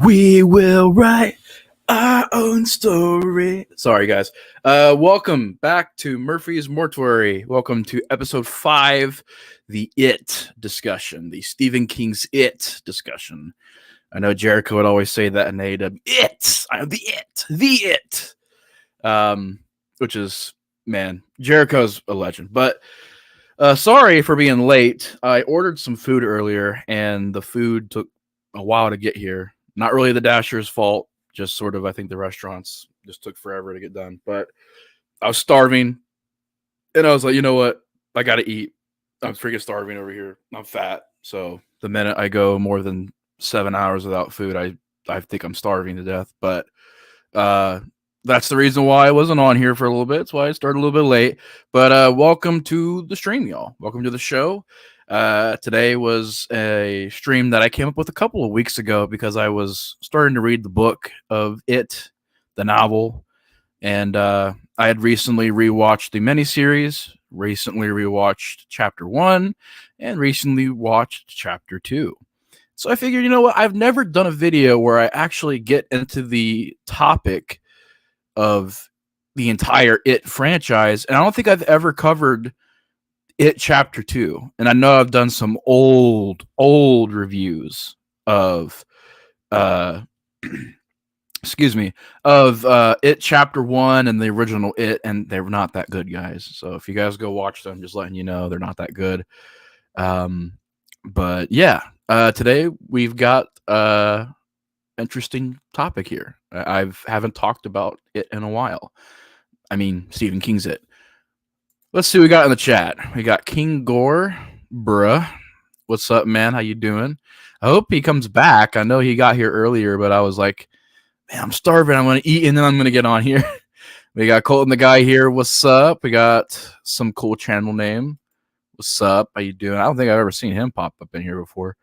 We will write our own story. Sorry, guys. Welcome back to Murphys Mortuary. Welcome to episode 5, the It discussion, the Stephen King's It discussion. I know Jericho would always say that in AW. It! I am the It! Which is, man, Jericho's a legend. But sorry for being late. I ordered some food earlier, and the food took a while to get here. Not really the Dasher's fault, just sort of, I think the restaurants just took forever to get done. But I was starving, and I was like, you know what? I got to eat. I'm freaking starving over here. I'm fat. So the minute I go more than 7 hours without food, I think I'm starving to death. But that's the reason why I wasn't on here for a little bit. That's why I started a little bit late. But welcome to the stream, y'all. Welcome to the show. Today was a stream that I came up with a couple of weeks ago because I was starting to read the book of It, the novel, and I had recently rewatched the miniseries, recently rewatched chapter 1, and recently watched chapter 2. So I figured, you know what? I've never done a video where I actually get into the topic of the entire It franchise, and I don't think I've ever covered It Chapter 2. And I know I've done some old reviews of excuse me, of It Chapter 1 and the original It, and they were not that good, guys. So if you guys go watch them, just letting you know they're not that good. But yeah, today we've got interesting topic here. I haven't talked about it in a while. I mean, Stephen King's It. Let's see what we got in the chat. We got King Gore, bruh. What's up, man? How you doing? I hope he comes back. I know he got here earlier, but I was like, man, I'm starving. I'm going to eat, and then I'm going to get on here. We got Colton the guy here. What's up? We got some cool channel name. What's up? How you doing? I don't think I've ever seen him pop up in here before.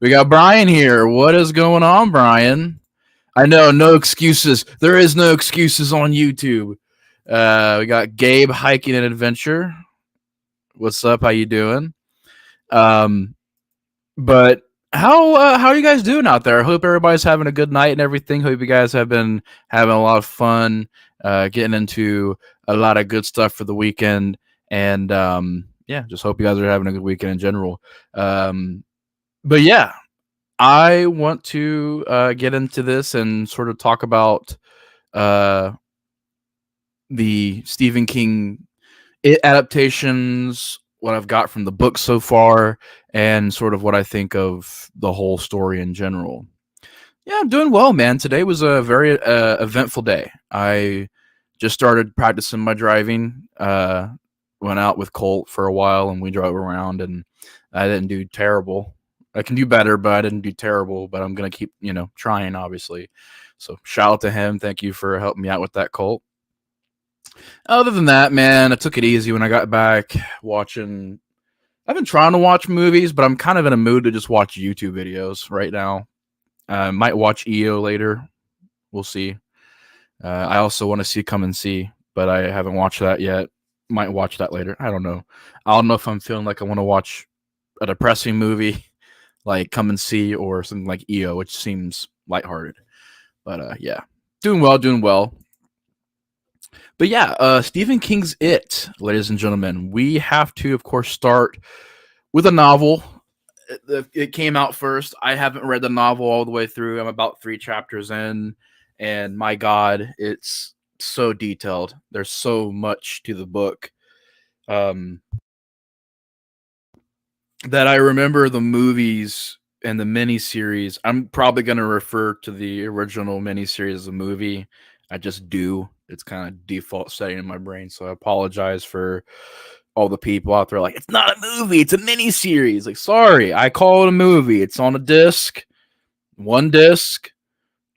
We got Brian here. What is going on, Brian? I know, no excuses. There is no excuses on YouTube. We got Gabe Hiking and Adventure. What's up? How you doing? But how are you guys doing out there? I hope everybody's having a good night and everything. Hope you guys have been having a lot of fun, getting into a lot of good stuff for the weekend. And yeah, just hope you guys are having a good weekend in general. But yeah, I want to get into this and sort of talk about the Stephen King adaptations, what I've got from the book so far, and sort of what I think of the whole story in general. Yeah, I'm doing well, man. Today was a very eventful day. I just started practicing my driving. Went out with Colt for a while, and we drove around, and I didn't do terrible. I can do better, but I didn't do terrible. But I'm gonna keep, trying, obviously. So shout out to him. Thank you for helping me out with that, Colt. Other than that, man, I took it easy when I got back watching. I've been trying to watch movies, but I'm kind of in a mood to just watch YouTube videos right now. Might watch EO later. We'll see. I also want to see Come and See, but I haven't watched that yet. Might watch that later. I don't know. I don't know if I'm feeling like I want to watch a depressing movie like Come and See or something like EO, which seems lighthearted. But yeah, doing well. But yeah, Stephen King's It, ladies and gentlemen. We have to, of course, start with a novel. It came out first. I haven't read the novel all the way through. I'm about 3 chapters in, and my God, it's so detailed. There's so much to the book that I remember the movies and the miniseries. I'm probably going to refer to the original miniseries as a movie. I just do. It's kind of default setting in my brain, so I apologize for all the people out there like, it's not a movie, it's a miniseries. Like, sorry, I call it a movie. It's on a disc, one disc,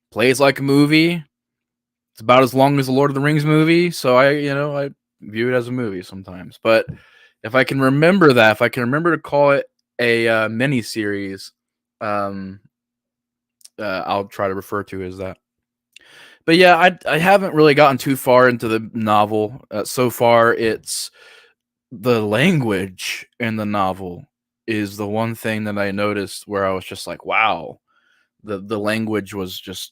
plays like a movie. It's about as long as the Lord of the Rings movie, so I view it as a movie sometimes. But if I can remember that, if I can remember to call it a miniseries, I'll try to refer to it as that. But yeah, I haven't really gotten too far into the novel. So far, it's the language in the novel is the one thing that I noticed where I was just like, wow, The language was just,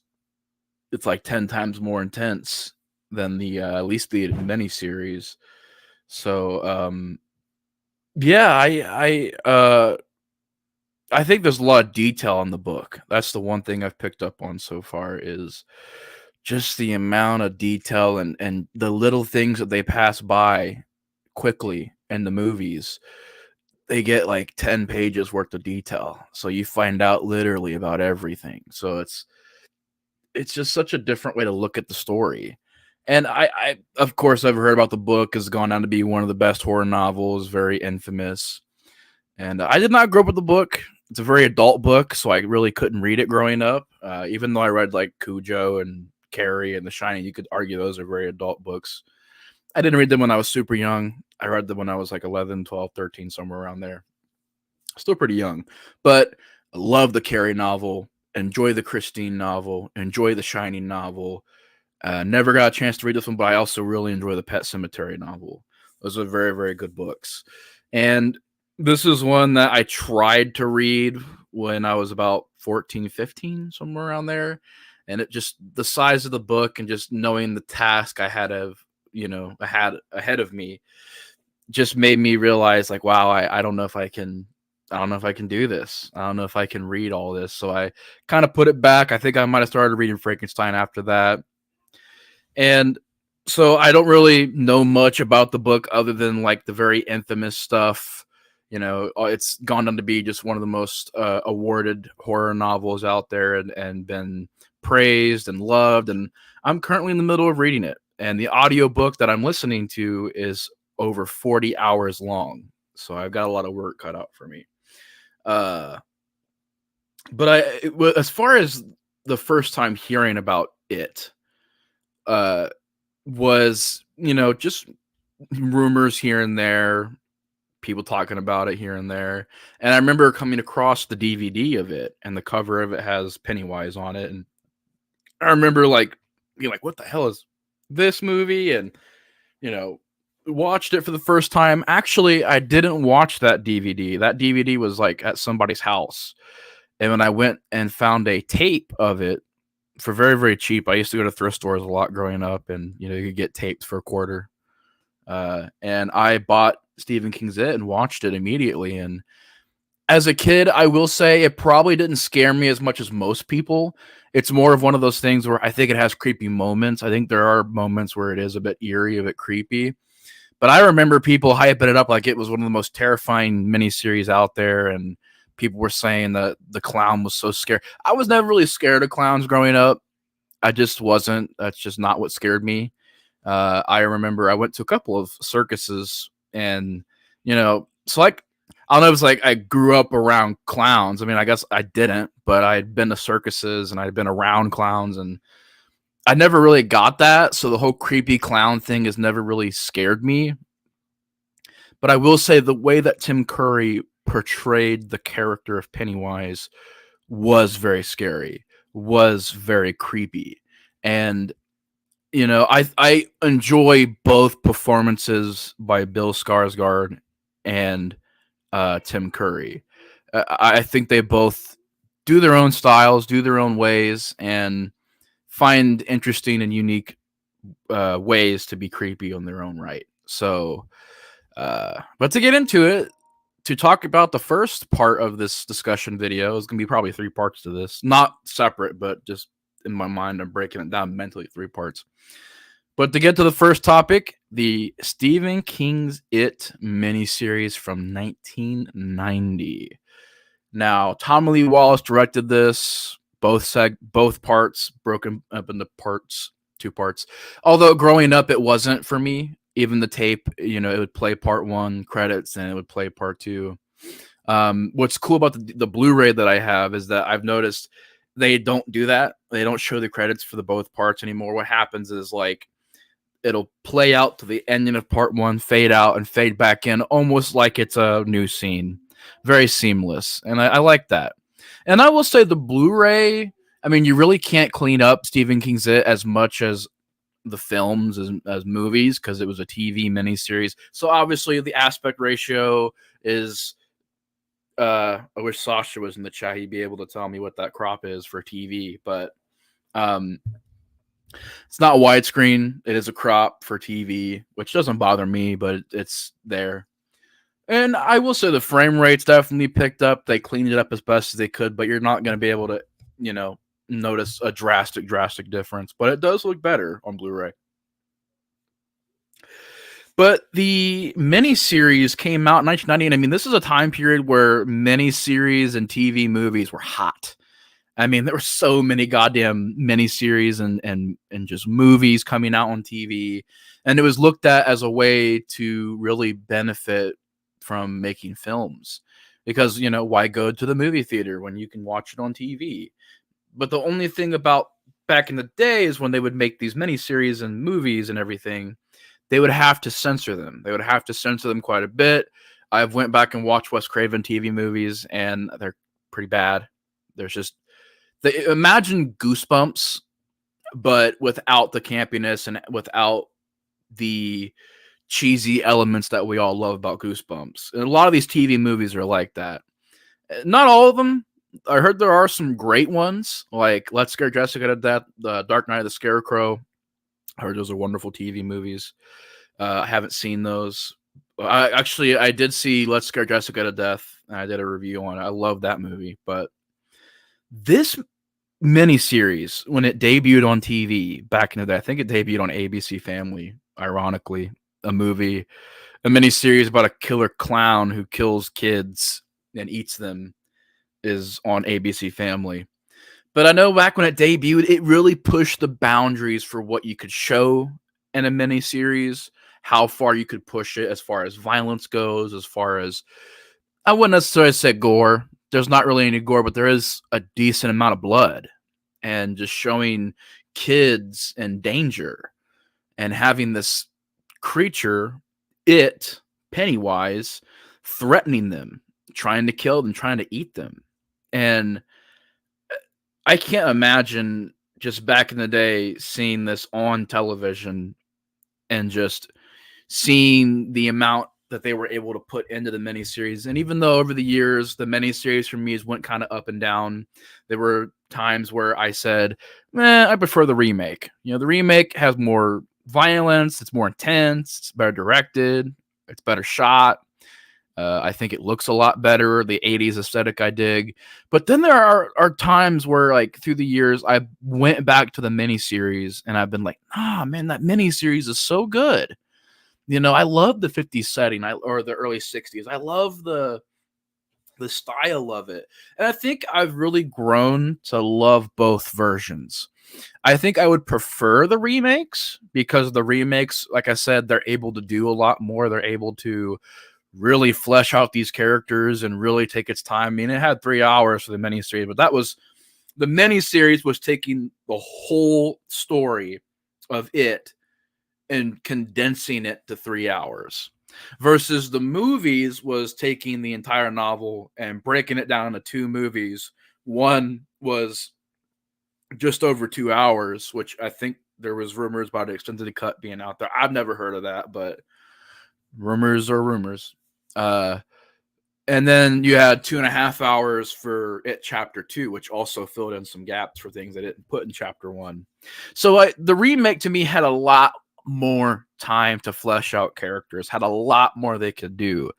it's like 10 times more intense than the at least the miniseries. So yeah, I think there's a lot of detail in the book. That's the one thing I've picked up on so far, is just the amount of detail and the little things that they pass by quickly in the movies. They get like 10 pages worth of detail. So you find out literally about everything. So it's just such a different way to look at the story. And I of course I've heard about the book, has gone on to be one of the best horror novels, very infamous. And I did not grow up with the book. It's a very adult book, so I really couldn't read it growing up. Even though I read like Cujo and Carrie and The Shining, you could argue those are very adult books. I didn't read them when I was super young. I read them when I was like 11, 12, 13, somewhere around there. Still pretty young, but I love the Carrie novel, enjoy the Christine novel, enjoy the Shining novel. Never got a chance to read this one, but I also really enjoy the Pet Cemetery novel. Those are very, very good books. And this is one that I tried to read when I was about 14, 15, somewhere around there. And it just, the size of the book and just knowing the task I had ahead of me just made me realize, like, wow, I don't know if I can, I don't know if I can do this. I don't know if I can read all this. So I kind of put it back. I think I might have started reading Frankenstein after that. And so I don't really know much about the book other than like the very infamous stuff. It's gone on to be just one of the most awarded horror novels out there, and been praised and loved. And I'm currently in the middle of reading it. And the audiobook that I'm listening to is over 40 hours long. So I've got a lot of work cut out for me. Uh, as far as the first time hearing about it, uh, was, just rumors here and there, people talking about it here and there. And I remember coming across the DVD of it, and the cover of it has Pennywise on it. And I remember like being like, what the hell is this movie? And, you know, watched it for the first time. Actually, I didn't watch that DVD. That DVD was like at somebody's house. And when I went and found a tape of it for very, very cheap, I used to go to thrift stores a lot growing up, and you could get tapes for a quarter. And I bought Stephen King's It and watched it immediately. And as a kid, I will say it probably didn't scare me as much as most people. It's more of one of those things where I think it has creepy moments. I think there are moments where it is a bit eerie, a bit creepy. But I remember people hyping it up like it was one of the most terrifying miniseries out there, and people were saying that the clown was so scary. I was never really scared of clowns growing up. I just wasn't. That's just not what scared me. I remember I went to a couple of circuses, and so like, I don't know if it's like I grew up around clowns. I mean, I guess I didn't, but I'd been to circuses and I'd been around clowns, and I never really got that. So the whole creepy clown thing has never really scared me. But I will say the way that Tim Curry portrayed the character of Pennywise was very scary, was very creepy. And I enjoy both performances by Bill Skarsgård and Tim Curry. I think they both do their own styles, do their own ways, and find interesting and unique ways to be creepy on their own right. So, but to get into it, to talk about the first part of this discussion video, is going to be probably 3 parts to this, not separate, but just in my mind, I'm breaking it down mentally, 3 parts. But to get to the first topic, the Stephen King's It miniseries from 1990. Now, Tommy Lee Wallace directed this. Both parts broken up into 2 parts. Although growing up, it wasn't for me. Even the tape, it would play part 1 credits, and it would play part 2. What's cool about the Blu-ray that I have is that I've noticed they don't do that. They don't show the credits for the both parts anymore. What happens is like it'll play out to the ending of part 1, fade out, and fade back in, almost like it's a new scene. Very seamless, and I like that. And I will say the Blu-ray, I mean, you really can't clean up Stephen King's It as much as the films, as movies, because it was a TV miniseries. So obviously the aspect ratio is I wish Sasha was in the chat. He'd be able to tell me what that crop is for TV, but um, it's not widescreen. It is a crop for TV, which doesn't bother me, but it's there. And I will say the frame rate's definitely picked up. They cleaned it up as best as they could, but you're not going to be able to, you know, notice a drastic difference. But it does look better on Blu-ray. But the miniseries came out in 1990, and I mean, this is a time period where miniseries and TV movies were hot. I mean, there were so many goddamn miniseries and just movies coming out on TV, and it was looked at as a way to really benefit from making films, because why go to the movie theater when you can watch it on TV? But the only thing about back in the day is when they would make these miniseries and movies and everything, they would have to censor them. They would have to censor them quite a bit. I've went back and watched Wes Craven TV movies, and they're pretty bad. There's just imagine Goosebumps, but without the campiness and without the cheesy elements that we all love about Goosebumps. And a lot of these TV movies are like that. Not all of them. I heard there are some great ones, like Let's Scare Jessica to Death, The Dark Knight of the Scarecrow. I heard those are wonderful TV movies. I haven't seen those. I did see Let's Scare Jessica to Death, and I did a review on it. I love that movie. But this miniseries, when it debuted on TV back in the day, I think it debuted on ABC Family, ironically, a miniseries about a killer clown who kills kids and eats them, is on ABC Family. But I know back when it debuted, it really pushed the boundaries for what you could show in a miniseries, how far you could push it as far as violence goes, as far as, I wouldn't necessarily say gore. There's not really any gore, but there is a decent amount of blood, and just showing kids in danger and having this creature, Pennywise, threatening them, trying to kill them, trying to eat them. And I can't imagine just back in the day seeing this on television and just seeing the amount that they were able to put into the miniseries. And even though over the years, the miniseries for me went kind of up and down, there were times where I said, I prefer the remake. The remake has more violence, it's more intense, it's better directed, it's better shot. I think it looks a lot better. The 80s aesthetic I dig. But then there are times where, like, through the years, I went back to the miniseries and I've been like, man, that miniseries is so good. I love the 50s setting, or the early 60s. I love the style of it. And I think I've really grown to love both versions. I think I would prefer the remakes, because the remakes, like I said, they're able to do a lot more. They're able to really flesh out these characters and really take its time. I mean, it had 3 hours for the miniseries, but the miniseries was taking the whole story of it and condensing it to 3 hours, versus the movies was taking the entire novel and breaking it down into 2 movies. One was just over 2 hours, which I think there was rumors about an extended cut being out there. I've never heard of that, but rumors are rumors. And then you had 2.5 hours for it chapter 2, which also filled in some gaps for things they didn't put in chapter 1. So the remake to me had a lot more time to flesh out characters, had a lot more they could do.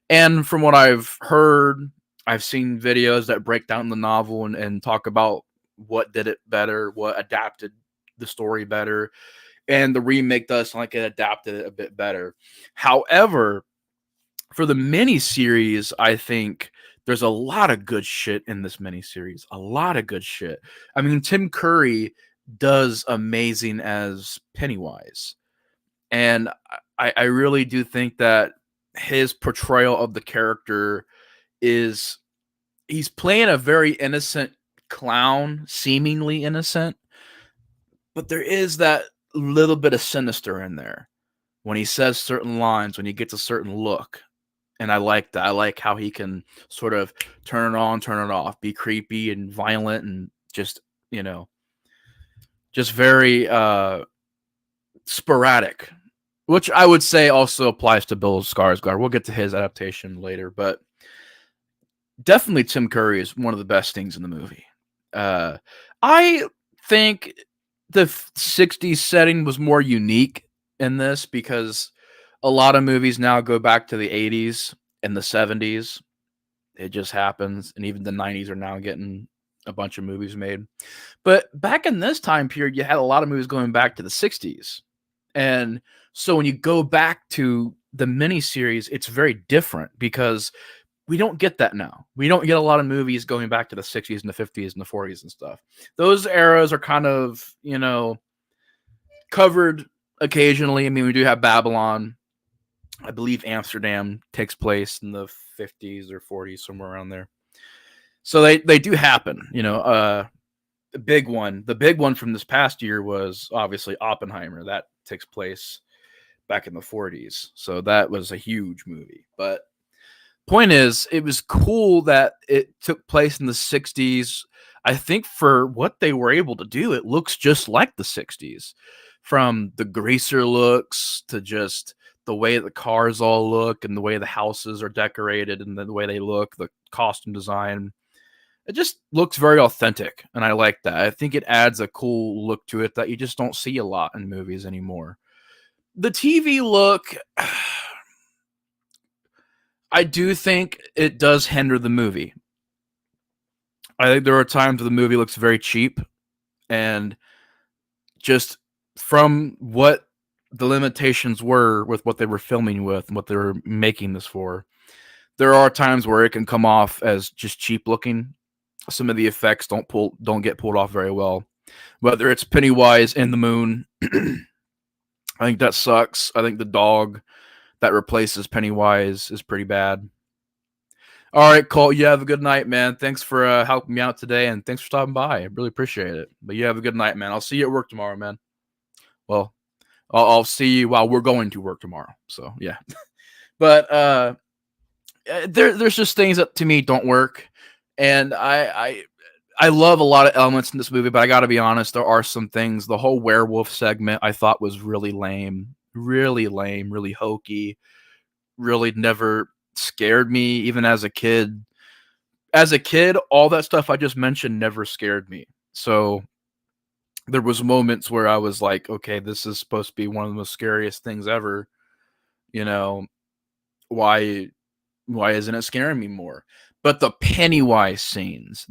And from what I've heard, I've seen videos that break down the novel and talk about what did it better, what adapted the story better. And the remake does sound like it adapted it a bit better. However, for the miniseries, I think there's a lot of good shit in this miniseries. A lot of good shit. I mean, Tim Curry does amazing as Pennywise. And I really do think that his portrayal of the character is, he's playing a very innocent clown, seemingly innocent, but there is that little bit of sinister in there when he says certain lines, when he gets a certain look. And I like that. I like how he can sort of turn it on, turn it off, be creepy and violent, and just, just very sporadic, which I would say also applies to Bill Skarsgård. We'll get to his adaptation later, but definitely Tim Curry is one of the best things in the movie. Uh, I think the 60s setting was more unique in this because a lot of movies now go back to the 80s and the 70s. It just happens. And even the 90s are now getting a bunch of movies made. But back in this time period, you had a lot of movies going back to the 60s. And so when you go back to the miniseries, it's very different because we don't get that now. We don't get a lot of movies going back to the 60s and the 50s and the 40s and stuff. Those eras are kind of, covered occasionally. I mean, we do have Babylon. I believe Amsterdam takes place in the 50s or 40s, somewhere around there. So they do happen, the big one from this past year was obviously Oppenheimer. That takes place back in the 40s. So that was a huge movie. But point is, it was cool that it took place in the 60s. I think for what they were able to do, it looks just like the 60s. From the greaser looks to just the way the cars all look and the way the houses are decorated and the way they look, the costume design. It just looks very authentic, and I like that. I think it adds a cool look to it that you just don't see a lot in movies anymore. The TV look, I do think it does hinder the movie. I think there are times where the movie looks very cheap, and just from what the limitations were with what they were filming with and what they were making this for, there are times where it can come off as just cheap looking. Some of the effects don't get pulled off very well. Whether it's Pennywise in the moon, I think that sucks. I think the dog that replaces Pennywise is pretty bad. All right, Colt, you have a good night, man. Thanks for helping me out today, and thanks for stopping by. I really appreciate it. But you have a good night, man. I'll see you at work tomorrow, man. Well, I'll see you while we're going to work tomorrow. So yeah, but there's just things that to me don't work, and I love a lot of elements in this movie, but I got to be honest, there are some things. The whole werewolf segment I thought was really lame, really hokey, really never scared me, even as a kid. As a kid, all that stuff I just mentioned never scared me. So there was moments where I was like, okay, this is supposed to be one of the most scariest things ever. You know, why isn't it scaring me more? But the Pennywise scenes,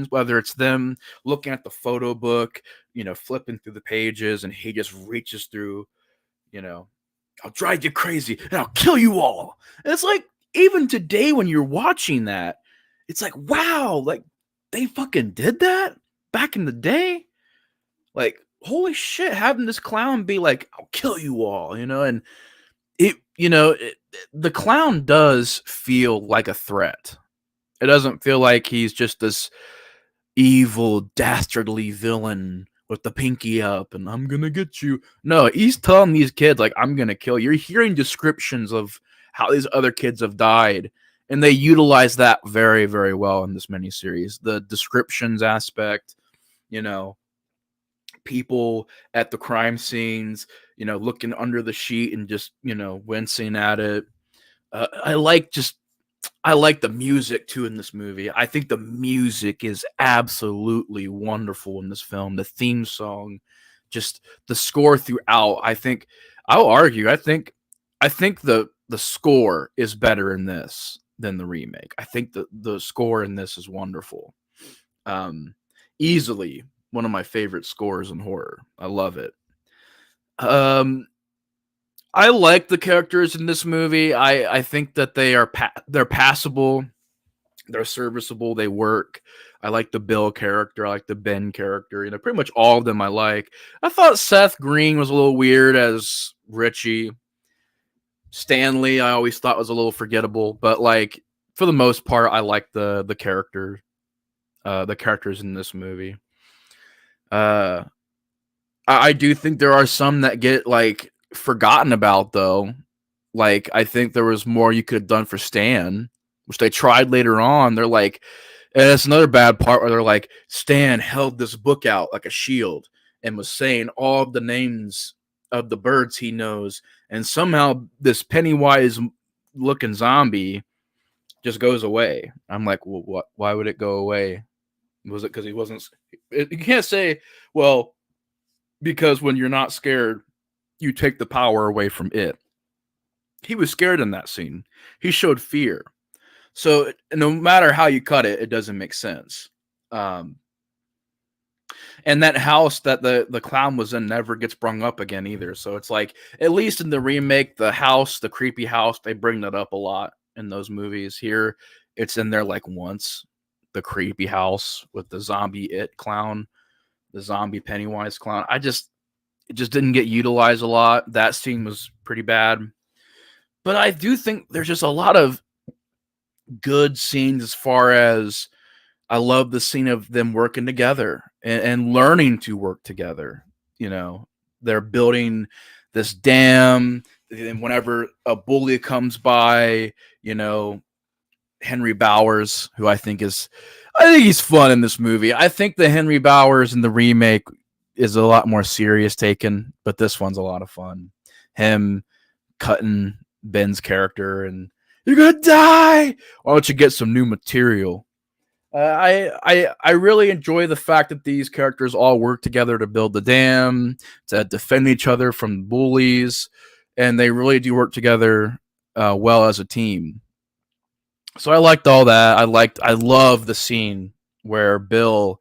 whether it's them looking at the photo book, flipping through the pages, and he just reaches through, you know, I'll drive you crazy and I'll kill you all. And it's like, even today when you're watching that, it's like, wow, like they fucking did that back in the day. Like, holy shit, having this clown be like, I'll kill you all, and the clown does feel like a threat. It doesn't feel like he's just this evil, dastardly villain with the pinky up and I'm gonna get you. No, he's telling these kids, like, I'm gonna kill you. You're hearing descriptions of how these other kids have died, and they utilize that very, very well in this miniseries. The descriptions aspect, you know, people at the crime scenes, looking under the sheet and just, wincing at it. I like the music too in this movie. I think the music is absolutely wonderful in this film. The theme song, just the score throughout. I'll argue. I think the score is better in this than the remake. I think the score in this is wonderful. Um, Easily one of my favorite scores in horror. I love it. Um, I like the characters in this movie. I think that they're passable, they're serviceable, they work. I like the Bill character, I like the Ben character. Pretty much all of them I like. I thought Seth Green was a little weird as Richie. Stanley, I always thought was a little forgettable, but like for the most part, I like the characters in this movie. Uh, I do think there are some that get like forgotten about though. Like I think there was more you could have done for Stan, which they tried later on. They're like, and it's another bad part where they're like, Stan held this book out like a shield and was saying all of the names of the birds he knows, and somehow this Pennywise looking zombie just goes away. I'm like, well, what? Why would it go away? Was it because he wasn't? You can't say, well, because when you're not scared, you take the power away from it. He was scared in that scene. He showed fear. So no matter how you cut it, it doesn't make sense. Um, and that house that the clown was in never gets brung up again either. So it's like, at least in the remake, the house, the creepy house, they bring that up a lot in those movies. Here, it's in there like once. The creepy house with the zombie it clown, the zombie Pennywise clown. It just didn't get utilized a lot. That scene was pretty bad. But I do think there's just a lot of good scenes as far as I love the scene of them working together and learning to work together. You know, they're building this dam, and whenever a bully comes by, you know, Henry Bowers, who I think he's fun in this movie. I think the Henry Bowers in the remake is a lot more serious taken, but this one's a lot of fun. Him cutting Ben's character and you're gonna die. Why don't you get some new material? I really enjoy the fact that these characters all work together to build the dam, to defend each other from bullies, and they really do work together well as a team. So I liked all that. I love the scene where Bill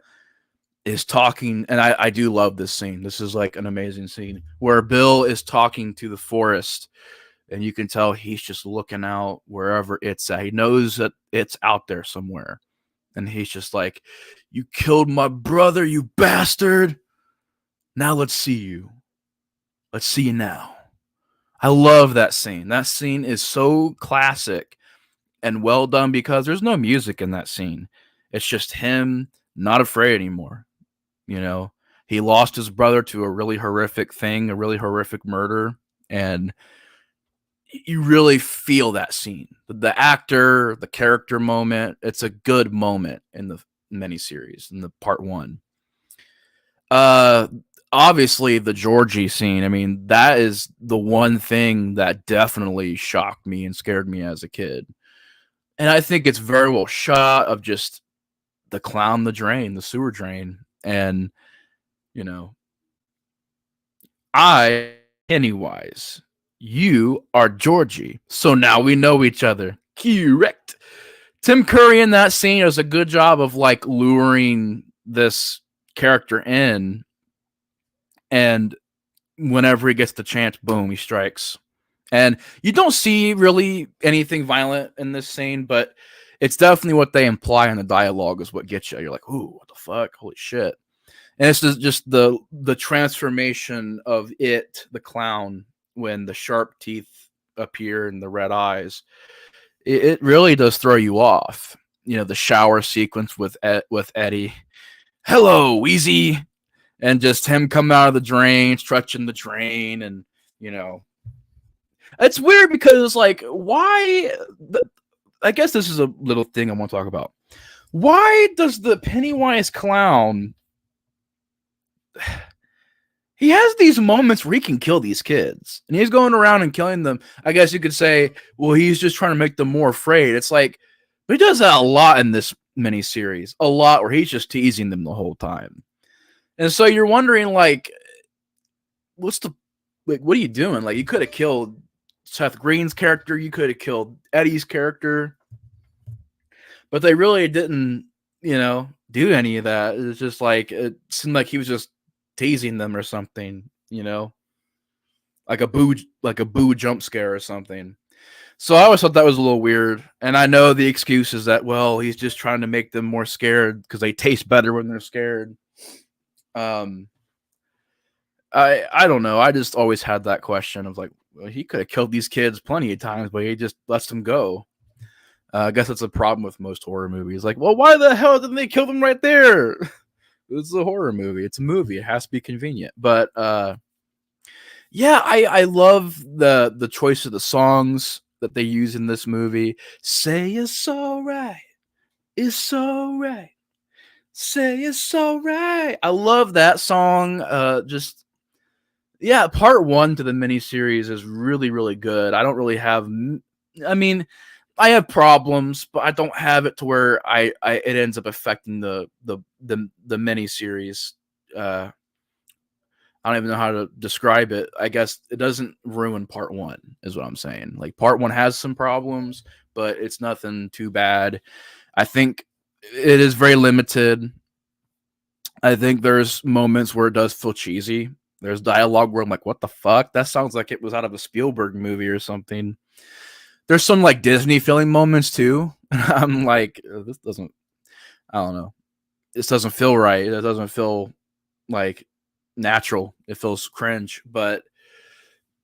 is talking, and I do love this scene. This is like an amazing scene where Bill is talking to the forest, and you can tell he's just looking out wherever it's at. He knows that it's out there somewhere. And he's just like, you killed my brother, you bastard. Now let's see you. Let's see you now. I love that scene. That scene is so classic and well done because there's no music in that scene. It's just him not afraid anymore. You know, he lost his brother to a really horrific thing, a really horrific murder. And you really feel that scene. The actor, the character moment, it's a good moment in the miniseries, in the part one. Uh Obviously the Georgie scene, I mean, that is the one thing that definitely shocked me and scared me as a kid. And I think it's very well shot of just the clown, the drain, the sewer drain. And, you know, I, Pennywise, you are Georgie. So now we know each other. Correct. Tim Curry in that scene does a good job of like luring this character in, and whenever he gets the chance, boom, he strikes. And you don't see really anything violent in this scene, but it's definitely what they imply in the dialogue is what gets you. You're like, ooh, what the fuck? Holy shit. And this is just the transformation of it, the clown, when the sharp teeth appear and the red eyes. It really does throw you off. You know, the shower sequence with Eddie. Hello, Wheezy. And just him coming out of the drain, stretching the drain, and you know, it's weird because like, why? I guess this is a little thing I want to talk about. Why does the Pennywise clown? He has these moments where he can kill these kids, and he's going around and killing them. I guess you could say, well, he's just trying to make them more afraid. It's like, but he does that a lot in this miniseries, a lot where he's just teasing them the whole time. And so you're wondering, like, what are you doing? Like, you could have killed Seth Green's character, you could have killed Eddie's character, but they really didn't, you know, do any of that. It's just like it seemed like he was just teasing them or something, you know, like a boo jump scare or something. So I always thought that was a little weird. And I know the excuse is that, well, he's just trying to make them more scared because they taste better when they're scared. I don't know. I just always had that question of like, well, he could have killed these kids plenty of times, but he just lets them go. I guess that's a problem with most horror movies. Like, well, why the hell didn't they kill them right there? It's a horror movie. It's a movie. It has to be convenient. But yeah, I love the choice of the songs that they use in this movie. Say it's all right. It's all right. Say it's all right. I love that song. Just yeah, part one to the miniseries is really, really good. I don't really have. I mean, I have problems, but I don't have it to where it ends up affecting the miniseries. I don't even know how to describe it. I guess it doesn't ruin part one, is what I'm saying. Like part one has some problems, but it's nothing too bad. I think it is very limited. I think there's moments where it does feel cheesy. There's dialogue where I'm like, what the fuck? That sounds like it was out of a Spielberg movie or something. There's some like Disney feeling moments too. I'm like, this doesn't, I don't know. This doesn't feel right. It doesn't feel like natural. It feels cringe, but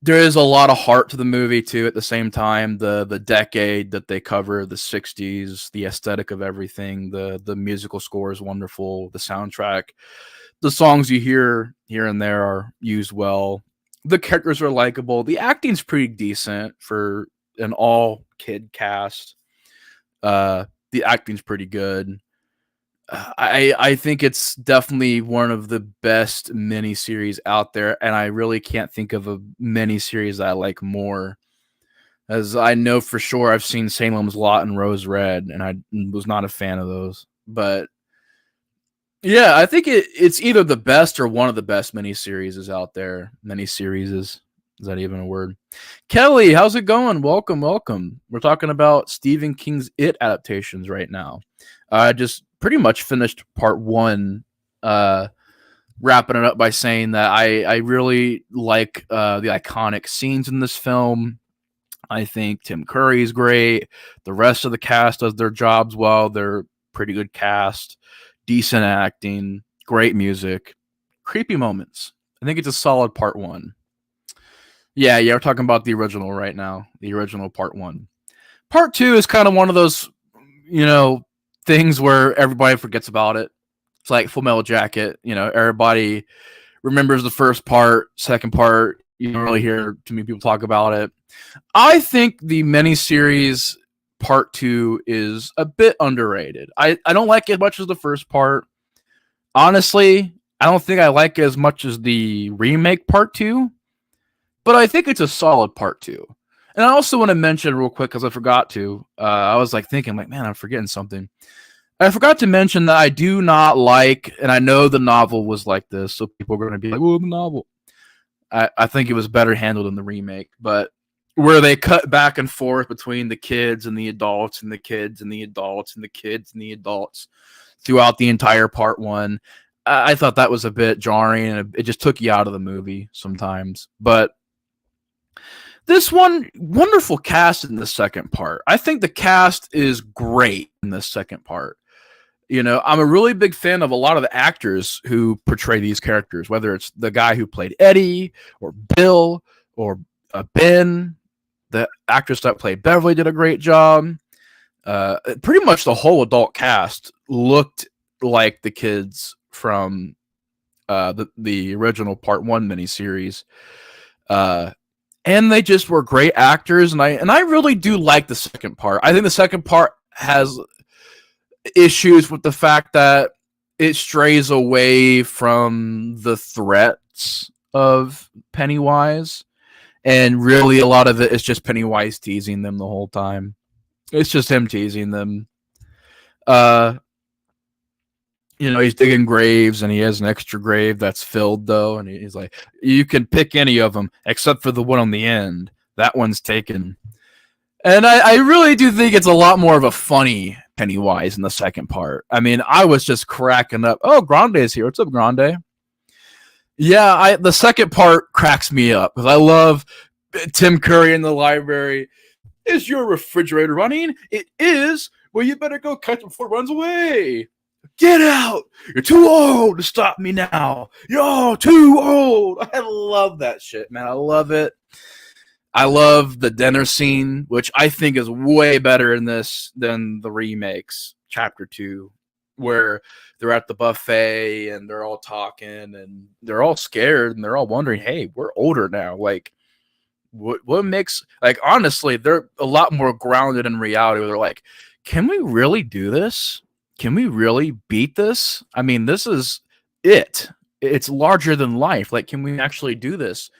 there is a lot of heart to the movie too. At the same time, the decade that they cover, the '60s, the aesthetic of everything, the musical score is wonderful. The soundtrack, the songs you hear here and there are used well. The characters are likable. The acting's pretty decent for an all kid cast. The acting's pretty good. I think it's definitely one of the best miniseries out there, and I really can't think of a miniseries that I like more. As I know for sure, I've seen Salem's Lot and Rose Red, and I was not a fan of those. But yeah, I think it's either the best or one of the best miniseries is out there. Miniseries is that even a word? Kelly, how's it going? Welcome, welcome. We're talking about Stephen King's It adaptations right now. I just pretty much finished part one, wrapping it up by saying that I really like the iconic scenes in this film. I think Tim Curry's great. The rest of the cast does their jobs well. They're pretty good cast, decent acting, great music, creepy moments. I think it's a solid part one. Yeah, we're talking about the original right now. The original part one. Part two is kind of one of those, things where everybody forgets about it. It's like Full Metal Jacket. Everybody remembers the first part, second part. You don't really hear too many people talk about it. I think the miniseries part two is a bit underrated. I don't like it as much as the first part. Honestly, I don't think I like it as much as the remake part two, but I think it's a solid part two. And I also want to mention real quick, because I forgot to, I was like thinking, like, man, I'm forgetting something. I forgot to mention that I do not like, and I know the novel was like this, so people are going to be like, oh, the novel. I think it was better handled in the remake, but where they cut back and forth between the kids and the adults and the kids and the adults and the kids and the adults throughout the entire part one, I thought that was a bit jarring, and it just took you out of the movie sometimes. But this one, wonderful cast in the second part. I think the cast is great in the second part. I'm a really big fan of a lot of the actors who portray these characters, whether it's the guy who played Eddie or Bill or Ben. The actress that played Beverly did a great job. Pretty much the whole adult cast looked like the kids from the original part one miniseries. And they just were great actors, and I really do like the second part. I think the second part has issues with the fact that it strays away from the threats of Pennywise, and really a lot of it is just Pennywise teasing them the whole time. It's just him teasing them. He's digging graves, and he has an extra grave that's filled though, and he's like, you can pick any of them except for the one on the end. That one's taken. And I really do think it's a lot more of a funny Pennywise in the second part. I mean, I was just cracking up. Oh, Grande's here. What's up, Grande? Yeah, the second part cracks me up because I love Tim Curry in the library. Is your refrigerator running? It is. Well, you better go catch it before it runs away. Get out! You're too old to stop me now. You're too old. I love that shit, man. I love it. I love the dinner scene, which I think is way better in this than the remakes, Chapter 2, where they're at the buffet and they're all talking and they're all scared and they're all wondering, hey, we're older now. Like, what makes, like, honestly, they're a lot more grounded in reality. They're like, can we really do this? Can we really beat this? I mean, this is it. It's larger than life. Like, can we actually do this?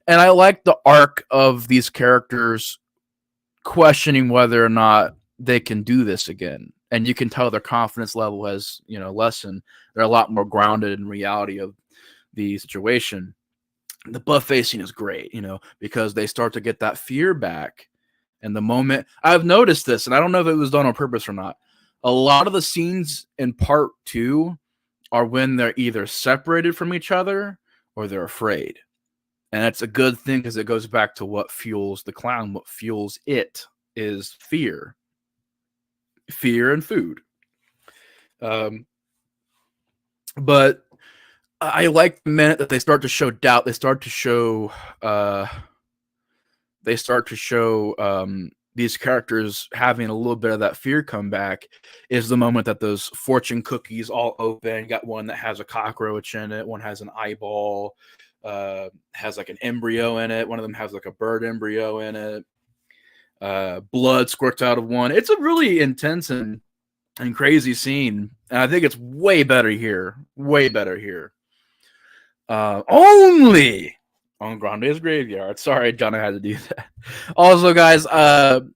And I like the arc of these characters questioning whether or not they can do this again. And you can tell their confidence level has, lessened. They're a lot more grounded in reality of the situation. The buffet scene is great, because they start to get that fear back. And the moment I've noticed this, and I don't know if it was done on purpose or not, a lot of the scenes in part 2 are when they're either separated from each other or they're afraid. And that's a good thing because it goes back to what fuels the clown. What fuels it is fear. Fear and food. But I like the minute that they start to show doubt. They start to show these characters having a little bit of that fear come back. Is the moment that those fortune cookies all open. You got one that has a cockroach in it. One has an eyeball. Has like an embryo in it. One of them has like a bird embryo in it. Blood squirts out of one. It's a really intense and crazy scene. And I think it's way better here. Way better here. Only on Grande's Graveyard. Sorry, John, I had to do that. Also, guys,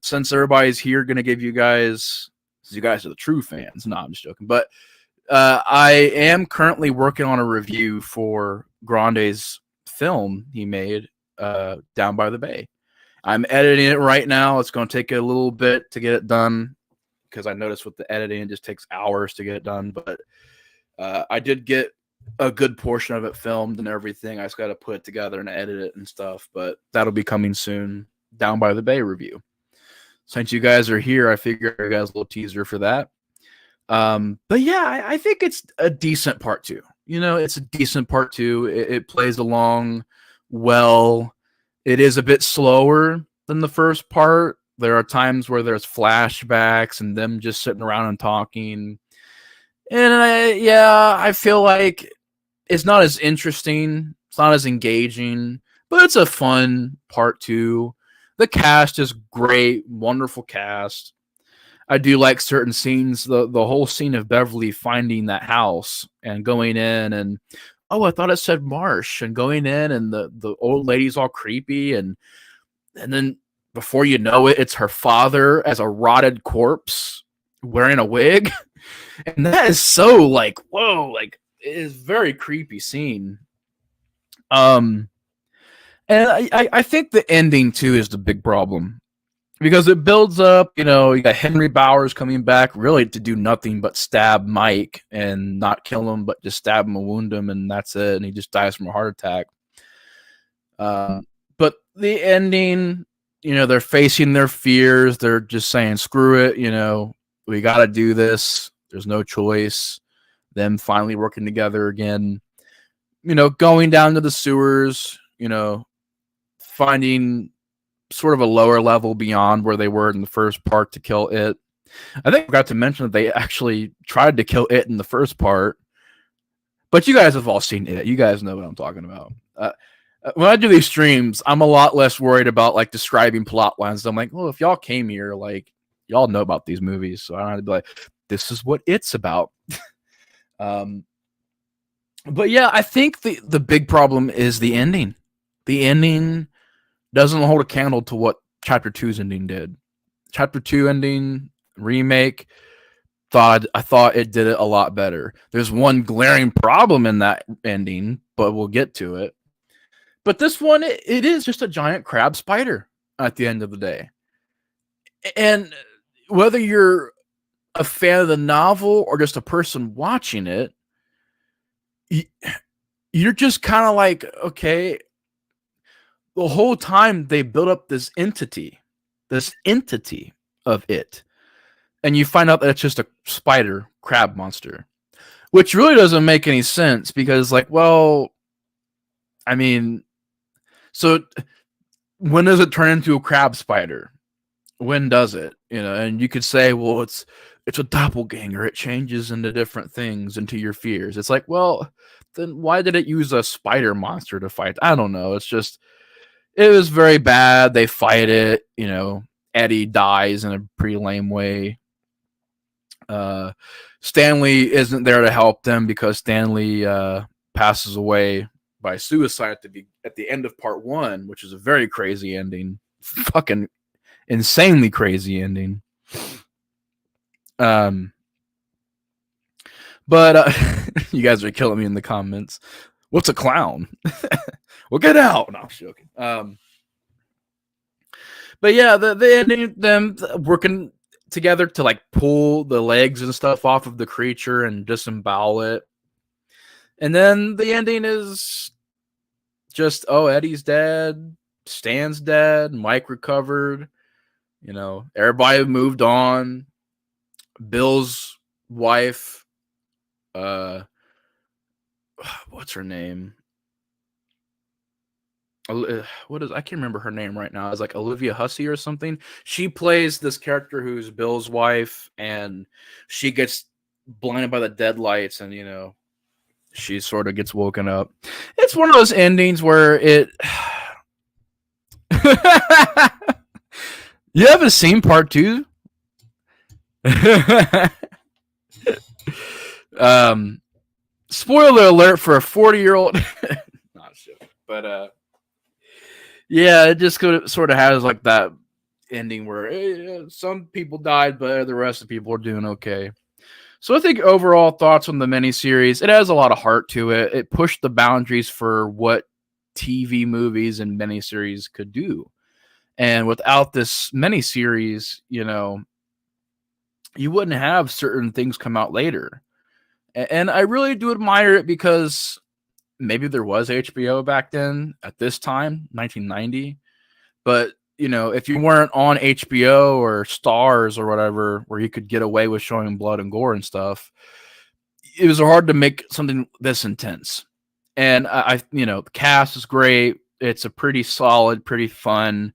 since everybody's here, gonna give you guys, you guys are the true fans. No, I'm just joking. But I am currently working on a review for Grande's film he made, Down by the Bay. I'm editing it right now. It's going to take a little bit to get it done because I noticed with the editing, it just takes hours to get it done. But I did get a good portion of it filmed and everything. I just got to put it together and edit it and stuff. But that'll be coming soon. Down by the Bay review. Since you guys are here, I figured I got a little teaser for that. But yeah, I think it's a decent part 2. It's a decent part 2. It plays along well. It is a bit slower than the first part. There are times where there's flashbacks and them just sitting around and talking. And I feel like it's not as interesting. It's not as engaging, but it's a fun part 2. The cast is great. Wonderful cast. I do like certain scenes. The whole scene of Beverly finding that house and going in and, oh, I thought it said Marsh, and going in and the old lady's all creepy. And then before you know it, it's her father as a rotted corpse wearing a wig. And that is so like, whoa, like it is very creepy scene. And I think the ending too is the big problem. Because it builds up, you got Henry Bowers coming back really to do nothing but stab Mike and not kill him, but just stab him and wound him, and that's it. And he just dies from a heart attack. But the ending, they're facing their fears. They're just saying, screw it, we got to do this. There's no choice. Them finally working together again. Going down to the sewers, finding sort of a lower level beyond where they were in the first part to kill it. I think I forgot to mention that they actually tried to kill it in the first part. But you guys have all seen it. You guys know what I'm talking about. When I do these streams, I'm a lot less worried about like describing plot lines. I'm like, well, if y'all came here, like y'all know about these movies, so I don't have to be like, this is what it's about. But yeah, I think the big problem is the ending. The ending doesn't hold a candle to what Chapter 2's ending did. Chapter 2 ending, remake, I thought it did it a lot better. There's one glaring problem in that ending, but we'll get to it. But this one, it is just a giant crab spider at the end of the day. And whether you're a fan of the novel or just a person watching it, you're just kind of like, okay, the whole time they build up this entity of it. And you find out that it's just a spider crab monster, which really doesn't make any sense because like, well, I mean, so when does it turn into a crab spider? When does it? And you could say, well, it's a doppelganger. It changes into different things, into your fears. It's like, well, then why did it use a spider monster to fight? I don't know. It's just, it was very bad. They fight it. Eddie dies in a pretty lame way. Stanley isn't there to help them because Stanley passes away by suicide at the end of part 1, which is a very crazy ending. Fucking insanely crazy ending. But you guys are killing me in the comments. What's a clown? Well, get out. No, I'm joking. But yeah, the ending, them working together to like pull the legs and stuff off of the creature and disembowel it. And then the ending is just, oh, Eddie's dead, Stan's dead, Mike recovered, everybody moved on. Bill's wife, what's her name? I can't remember her name right now. It's like Olivia Hussey or something. She plays this character who's Bill's wife, and she gets blinded by the deadlights, and she sort of gets woken up. It's one of those endings where it. You haven't seen part 2? Spoiler alert for a 40-year-old. Not sure, but yeah, it just sort of has like that ending where some people died, but the rest of the people are doing okay. So I think overall thoughts on the miniseries, it has a lot of heart to it. It pushed the boundaries for what TV movies and miniseries could do. And without this miniseries, you wouldn't have certain things come out later. And I really do admire it because maybe there was HBO back then at this time, 1990. But, if you weren't on HBO or Stars or whatever, where you could get away with showing blood and gore and stuff, it was hard to make something this intense. And the cast is great. It's a pretty solid, pretty fun,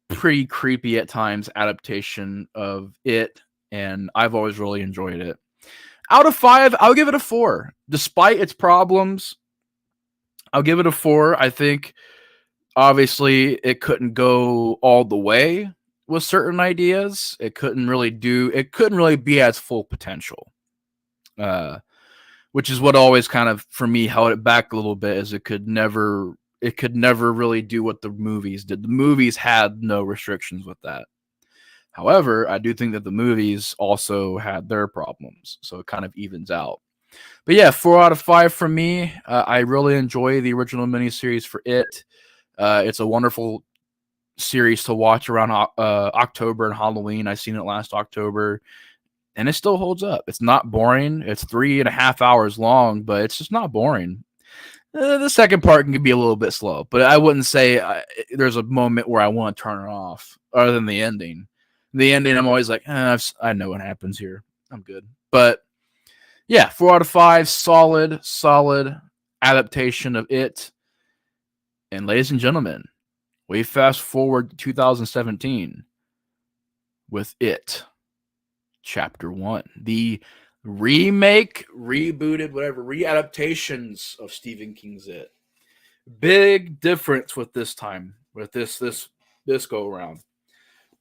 pretty creepy at times adaptation of it. And I've always really enjoyed it. Out of 5, I'll give it a 4. Despite its problems, I'll give it a 4. I think obviously it couldn't go all the way with certain ideas. It couldn't really be at its full potential. Which is what always kind of, for me, held it back a little bit, is it could never really do what the movies did. The movies had no restrictions with that. However, I do think that the movies also had their problems, so it kind of evens out. But yeah, 4 out of 5 for me. I really enjoy the original miniseries for it. It's a wonderful series to watch around October and Halloween. I seen it last October, and it still holds up. It's not boring. It's 3.5 hours long, but it's just not boring. The second part can be a little bit slow, but I wouldn't say there's a moment where I want to turn it off, other than the ending. The ending, I'm always like, I know what happens here. I'm good. But yeah, 4 out of 5, solid adaptation of it. And ladies and gentlemen, we fast forward to 2017 with It, Chapter 1. The remake, rebooted, whatever, readaptations of Stephen King's It. Big difference with this time, with this go around.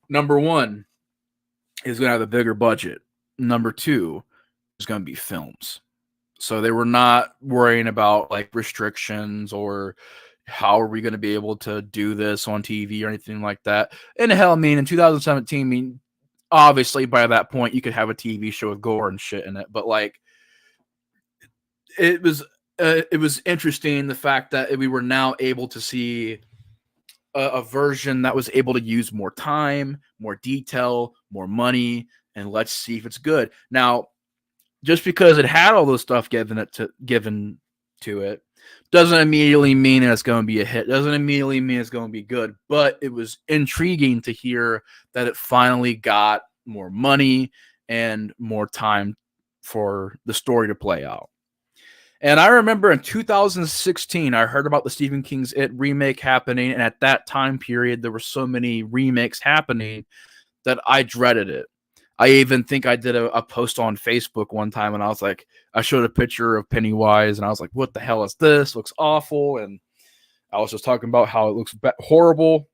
Number 1 is going to have a bigger budget. Number 2 is going to be films. So they were not worrying about like restrictions or how are we going to be able to do this on TV or anything like that. And hell, in 2017, obviously by that point you could have a TV show with gore and shit in it, but like it was interesting the fact that we were now able to see a version that was able to use more time, more detail, more money, and let's see if it's good. Now, just because it had all this stuff given to it doesn't immediately mean that it's going to be a hit. Doesn't immediately mean it's going to be good. But it was intriguing to hear that it finally got more money and more time for the story to play out. And I remember in 2016, I heard about the Stephen King's It remake happening. And at that time period, there were so many remakes happening that I dreaded it. I even think I did a post on Facebook one time, and I was like, I showed a picture of Pennywise, and I was like, what the hell is this? Looks awful. And I was just talking about how it looks horrible.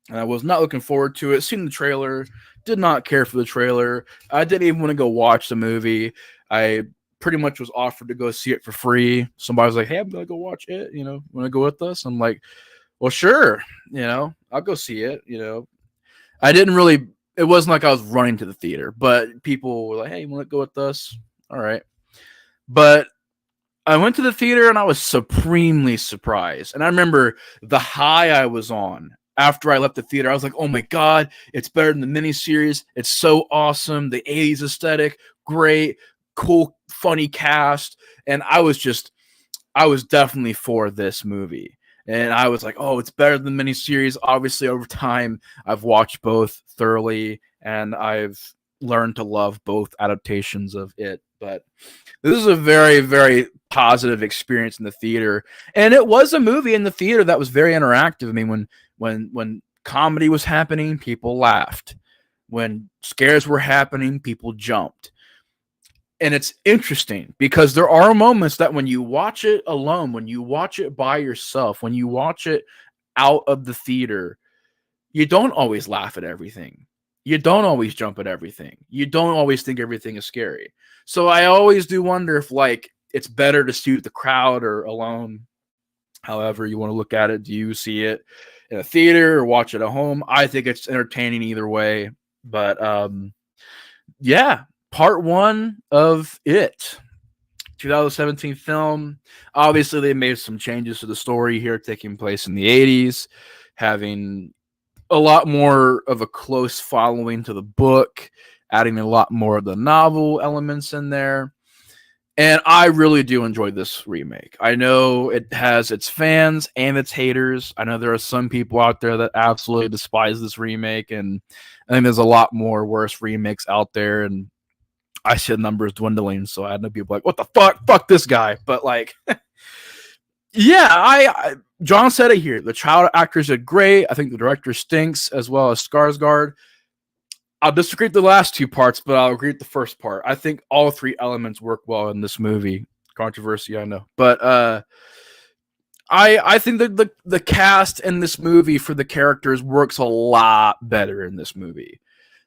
And I was not looking forward to it. Seen the trailer, did not care for the trailer. I didn't even want to go watch the movie. I pretty much was offered to go see it for free. Somebody was like, hey, I'm going to go watch it. Want to go with us? I'm like, well, sure. I'll go see it. I didn't really. It wasn't like I was running to the theater, but people were like, "Hey, you want to go with us?" All right, but I went to the theater and I was supremely surprised. And I remember the high I was on after I left the theater. I was like, "Oh my god, it's better than the miniseries. It's so awesome. The '80s aesthetic, great, cool, funny cast." And I was definitely for this movie. And I was like, oh, it's better than the miniseries. Obviously, over time, I've watched both thoroughly and I've learned to love both adaptations of it. But this is a very, very positive experience in the theater. And it was a movie in the theater that was very interactive. I mean, when comedy was happening, people laughed. When scares were happening, people jumped, and it's interesting because there are moments that when you watch it alone, when you watch it by yourself, when you watch it out of the theater, you don't always laugh at everything. You don't always jump at everything. You don't always think everything is scary. So I always do wonder if like it's better to suit the crowd or alone. However you want to look at it, do you see it in a theater or watch it at home? I think it's entertaining either way. But yeah, part one of it. 2017 film. Obviously, they made some changes to the story here, taking place in the 80s, having a lot more of a close following to the book, adding a lot more of the novel elements in there. And I really do enjoy this remake. I know it has its fans and its haters. I know there are some people out there that absolutely despise this remake, and I think there's a lot more worse remakes out there. And I see the numbers dwindling, so I know people like, "What the fuck? Fuck this guy!" But like, yeah, John said it here. The child actors did great. I think the director stinks as well as Skarsgård. I'll disagree with the last two parts, but I'll agree with the first part. I think all three elements work well in this movie. Controversy, I know, but I think that the cast in this movie for the characters works a lot better in this movie.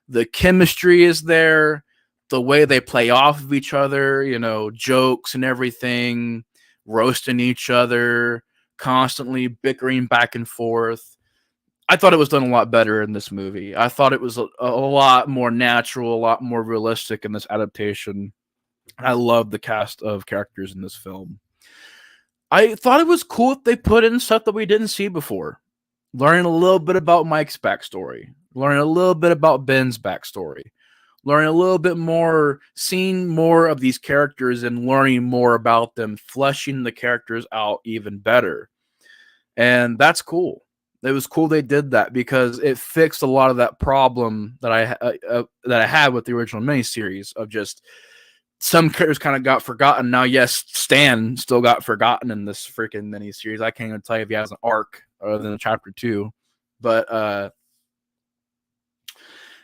The chemistry is there, the way they play off of each other, you know, jokes and everything, roasting each other, constantly bickering back and forth. I thought it was done a lot better in this movie. I thought it was a lot more natural, a lot more realistic in this adaptation. I love the cast of characters in this film. I thought it was cool if they put in stuff that we didn't see before. Learning a little bit about Mike's backstory, learning a little bit about Ben's backstory, learning a little bit more, seeing more of these characters and learning more about them, fleshing the characters out even better. And that's cool. It was cool they did that because it fixed a lot of that problem that I had with the original miniseries of just some characters kind of got forgotten. Now, yes, Stan still got forgotten in this freaking miniseries. I can't even tell you if he has an arc other than chapter 2. But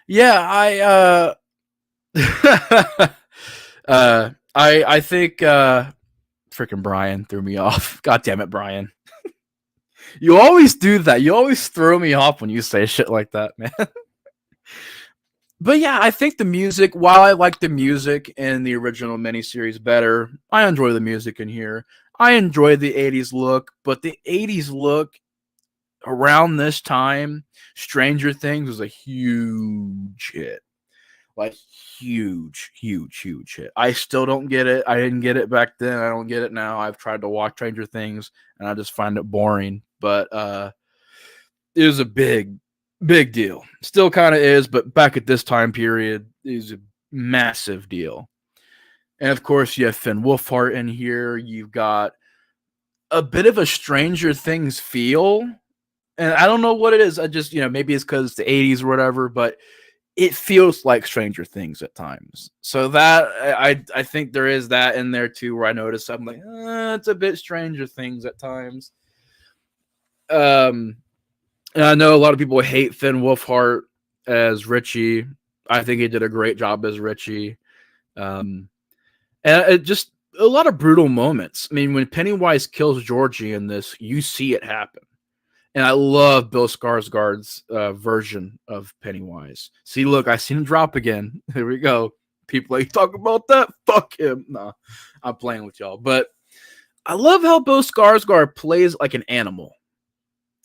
yeah, I think freaking Brian threw me off. God damn it, Brian. You always do that. You always throw me off when you say shit like that, man. But yeah, I think the music, while I like the music in the original miniseries better, I enjoy the music in here. I enjoy the 80s look, but the 80s look around this time, Stranger Things was a huge hit. Like huge, huge, huge hit. I still don't get it. I didn't get it back then. I don't get it now. I've tried to watch Stranger Things and I just find it boring. But it was a big, big deal. Still kind of is, but back at this time period, it was a massive deal. And of course, you have Finn Wolfhard in here. You've got a bit of a Stranger Things feel. And I don't know what it is. I just, maybe it's because it's the 80s or whatever, but it feels like Stranger Things at times. So that I think there is that in there too, where I notice I'm like, it's a bit Stranger Things at times. And I know a lot of people hate Finn Wolfhard as Richie. I think he did a great job as Richie. And it just a lot of brutal moments. I mean, when Pennywise kills Georgie in this, you see it happen. And I love Bill Skarsgård's version of Pennywise. See, look, I seen him drop again. Here we go. People like, talk about that? Fuck him. Nah, I'm playing with y'all. But I love how Bill Skarsgård plays like an animal,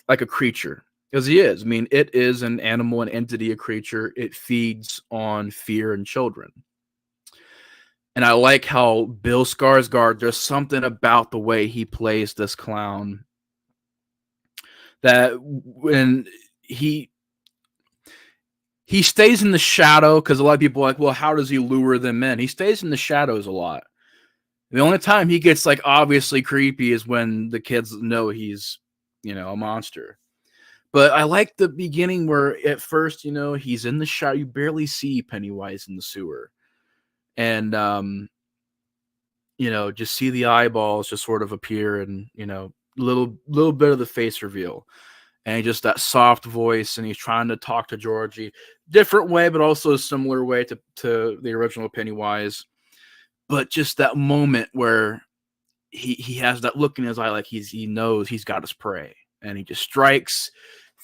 like a creature. Because he is. I mean, it is an animal, an entity, a creature. It feeds on fear in children. And I like how Bill Skarsgård, there's something about the way he plays this clown that when he stays in the shadow, because a lot of people are like, well, how does he lure them in? He stays in the shadows a lot. The only time he gets like obviously creepy is when the kids know he's, a monster. But I like the beginning where at first, he's in the shadow. You barely see Pennywise in the sewer. And just see the eyeballs just sort of appear and, little bit of the face reveal. And just that soft voice, and he's trying to talk to Georgie. Different way, but also a similar way to the original Pennywise. But just that moment where he has that look in his eye like he knows he's got his prey. And he just strikes,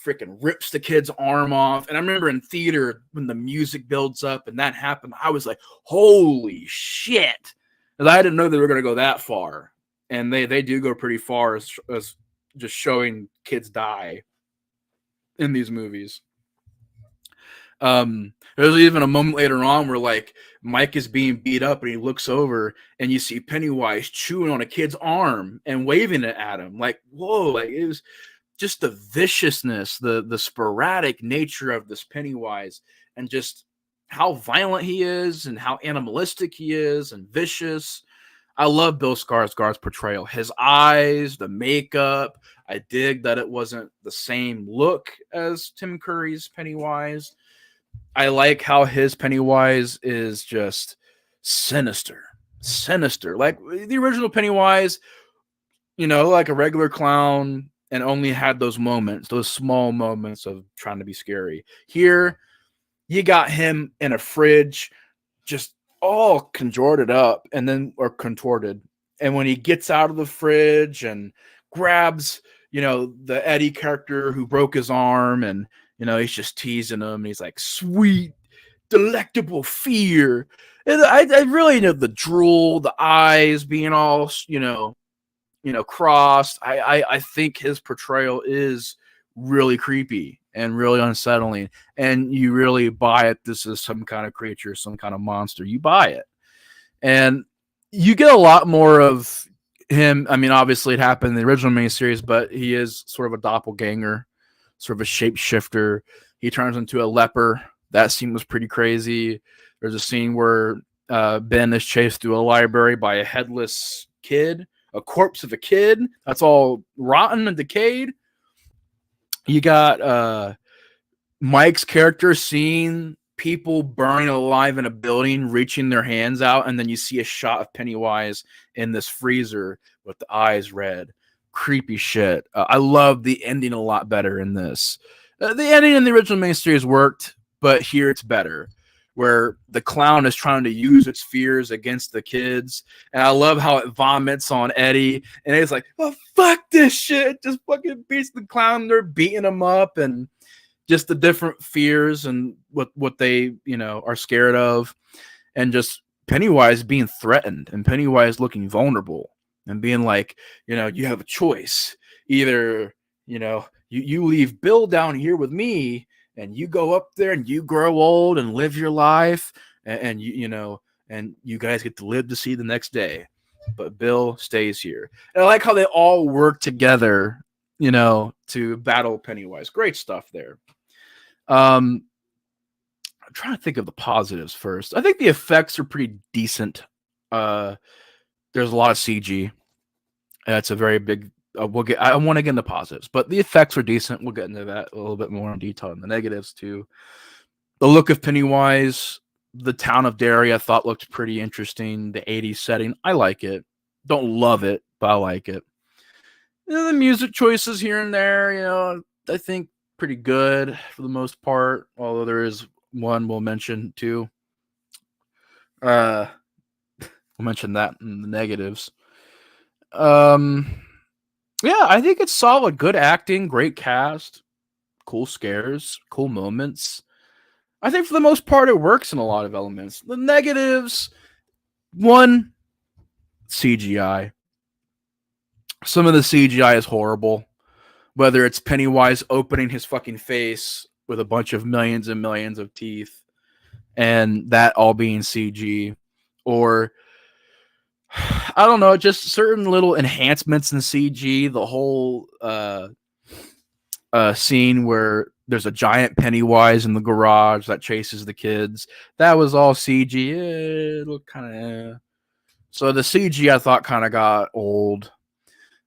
freaking rips the kid's arm off. And I remember in theater when the music builds up and that happened, I was like, holy shit. Because I didn't know they were going to go that far. And they do go pretty far as just showing kids die in these movies. There's even a moment later on where like Mike is being beat up and he looks over and you see Pennywise chewing on a kid's arm and waving it at him. Like, whoa, like it was just the viciousness, the sporadic nature of this Pennywise, and just how violent he is and how animalistic he is and vicious. I love Bill Skarsgård's portrayal. His eyes, the makeup. I dig that it wasn't the same look as Tim Curry's Pennywise. I like how his Pennywise is just sinister. Like the original Pennywise, like a regular clown, and only had those moments, those small moments of trying to be scary. Here, you got him in a fridge, just all contorted up or contorted. And when he gets out of the fridge and grabs, the Eddie character who broke his arm, and, he's just teasing him. And he's like, sweet, delectable fear. And I really know the drool, the eyes being all, crossed. I think his portrayal is really creepy and really unsettling. And you really buy it. This is some kind of creature, some kind of monster. You buy it. And you get a lot more of him. I mean, obviously it happened in the original miniseries, but he is sort of a doppelganger, sort of a shapeshifter. He turns into a leper. That scene was pretty crazy. There's a scene where Ben is chased through a library by a headless kid, a corpse of a kid that's all rotten and decayed. You got Mike's character seeing people burning alive in a building, reaching their hands out, and then you see a shot of Pennywise in this freezer with the eyes red. Creepy shit. I love the ending a lot better in this. The ending in the original main series worked, but here it's better, where the clown is trying to use its fears against the kids. And I love how it vomits on Eddie. And it's like, oh, fuck this shit. Just fucking beats the clown. They're beating him up, and just the different fears and what they, are scared of. And just Pennywise being threatened and Pennywise looking vulnerable and being like, you have a choice. Either, you leave Bill down here with me, and you go up there and you grow old and live your life, and and you guys get to live to see the next day. But Bill stays here. And I like how they all work together, to battle Pennywise. Great stuff there. I'm trying to think of the positives first. I think the effects are pretty decent. There's a lot of CG. That's a very big. I want to get into positives, but the effects are decent. We'll get into that a little bit more in detail in the negatives too. The look of Pennywise, the town of Derry, I thought looked pretty interesting. The 80s setting, I like it. Don't love it, but I like it. The music choices here and there, I think pretty good for the most part. Although there is one we'll mention too. We'll mention that in the negatives. Yeah, I think it's solid. Good acting, great cast, cool scares, cool moments. I think for the most part it works in a lot of elements. The negatives, one, CGI. Some of the CGI is horrible. whether it's Pennywise opening his fucking face with a bunch of millions and millions of teeth, and that all being CG, or I don't know, just certain little enhancements in CG. The whole scene where there's a giant Pennywise in the garage that chases the kids, that was all CG. It looked kind of so the CG I thought kind of got old.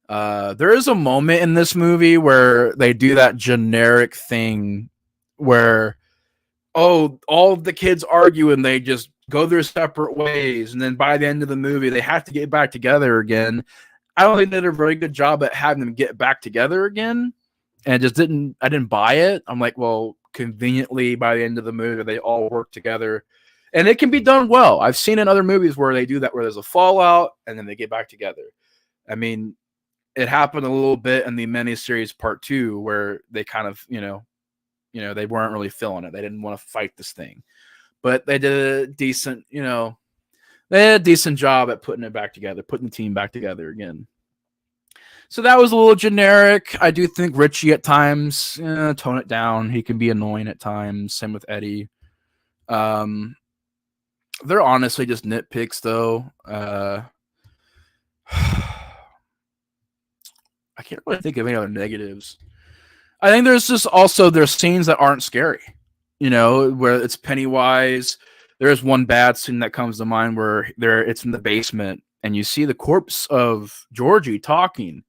There is a moment in this movie where they do that generic thing where all of the kids argue and they just go their separate ways, and then by the end of the movie they have to get back together again. I don't think they did a very good job at having them get back together again, and I didn't buy it. I'm like, well, conveniently by the end of the movie they all work together, and it can be done well. I've seen in other movies where they do that, where there's a fallout and then they get back together. I mean, it happened a little bit in the miniseries part 2 where they kind of, they weren't really feeling it. They didn't want to fight this thing, but they did a decent, they had a decent job at putting it back together, putting the team back together again. So that was a little generic. I do think Richie at times, tone it down. He can be annoying at times. Same with Eddie. They're honestly just nitpicks, though. I can't really think of any other negatives. I think there's scenes that aren't scary, where it's Pennywise. There's one bad scene that comes to mind where it's in the basement and you see the corpse of Georgie talking,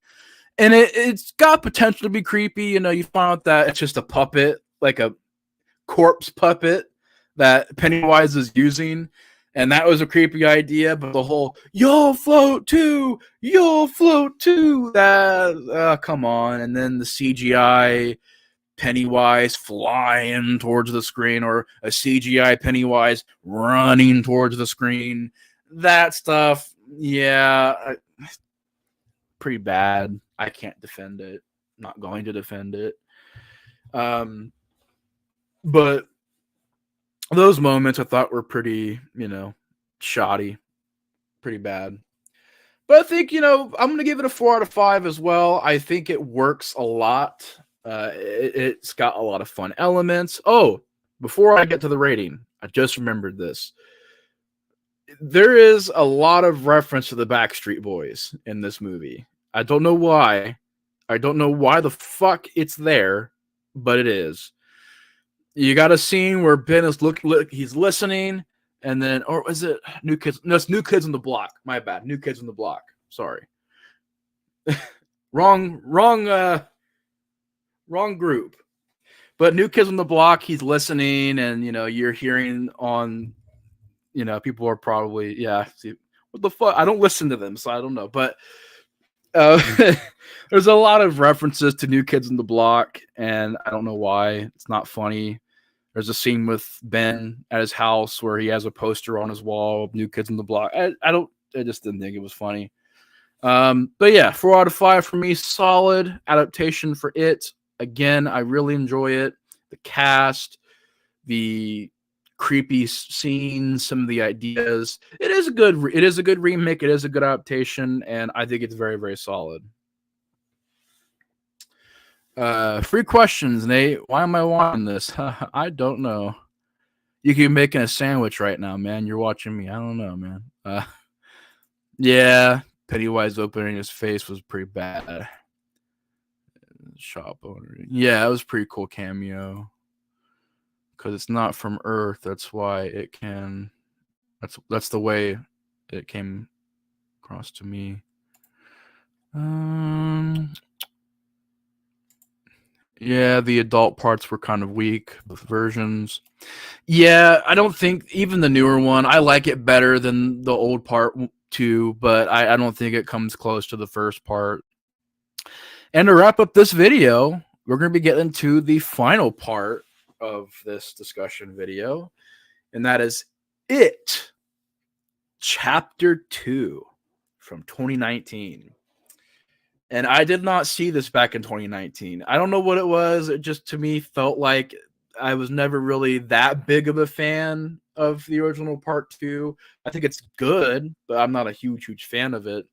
and it's got potential to be creepy. You find out that it's just a puppet, like a corpse puppet that Pennywise is using. And that was a creepy idea, but the whole "you'll float too, that come on!" And then the CGI Pennywise flying towards the screen, or a CGI Pennywise running towards the screen. That stuff, yeah, pretty bad. I can't defend it. Not going to defend it. But those moments I thought were pretty, shoddy, pretty bad. But I think, I'm going to give it a 4 out of 5 as well. I think it works a lot. It's got a lot of fun elements. Oh, before I get to the rating, I just remembered this. There is a lot of reference to the Backstreet Boys in this movie. I don't know why. I don't know why the fuck it's there, but it is. You got a scene where Ben is he's listening, and then, or is it New Kids? No, it's New Kids on the Block. My bad. New Kids on the Block. Sorry. wrong group. But New Kids on the Block, he's listening, and you're hearing on, people are probably, see, what the fuck? I don't listen to them, so I don't know. But there's a lot of references to New Kids on the Block, and I don't know why. It's not funny. There's a scene with Ben at his house where he has a poster on his wall of New Kids on the Block. I just didn't think it was funny. But yeah, 4 out of 5 for me. Solid adaptation for it. Again, I really enjoy it. The cast, the creepy scenes, some of the ideas. It is a good remake. It is a good adaptation, and I think it's very, very solid. Free questions, Nate. Why am I watching this? I don't know. You could be making a sandwich right now, man. You're watching me. I don't know, man. Yeah, Pennywise opening his face was pretty bad. Shop owner. Yeah, it was pretty cool cameo. Because it's not from Earth, that's why it can. That's the way it came across to me. Yeah, the adult parts were kind of weak, both versions. Yeah, I don't think even the newer one, I like it better than the old part too, but I don't think it comes close to the first part. And to wrap up this video, we're going to be getting to the final part of this discussion video, and that is It, Chapter 2 from 2019. And I did not see this back in 2019. I don't know what it was. It just, to me, felt like I was never really that big of a fan of the original part 2. I think it's good, but I'm not a huge fan of it.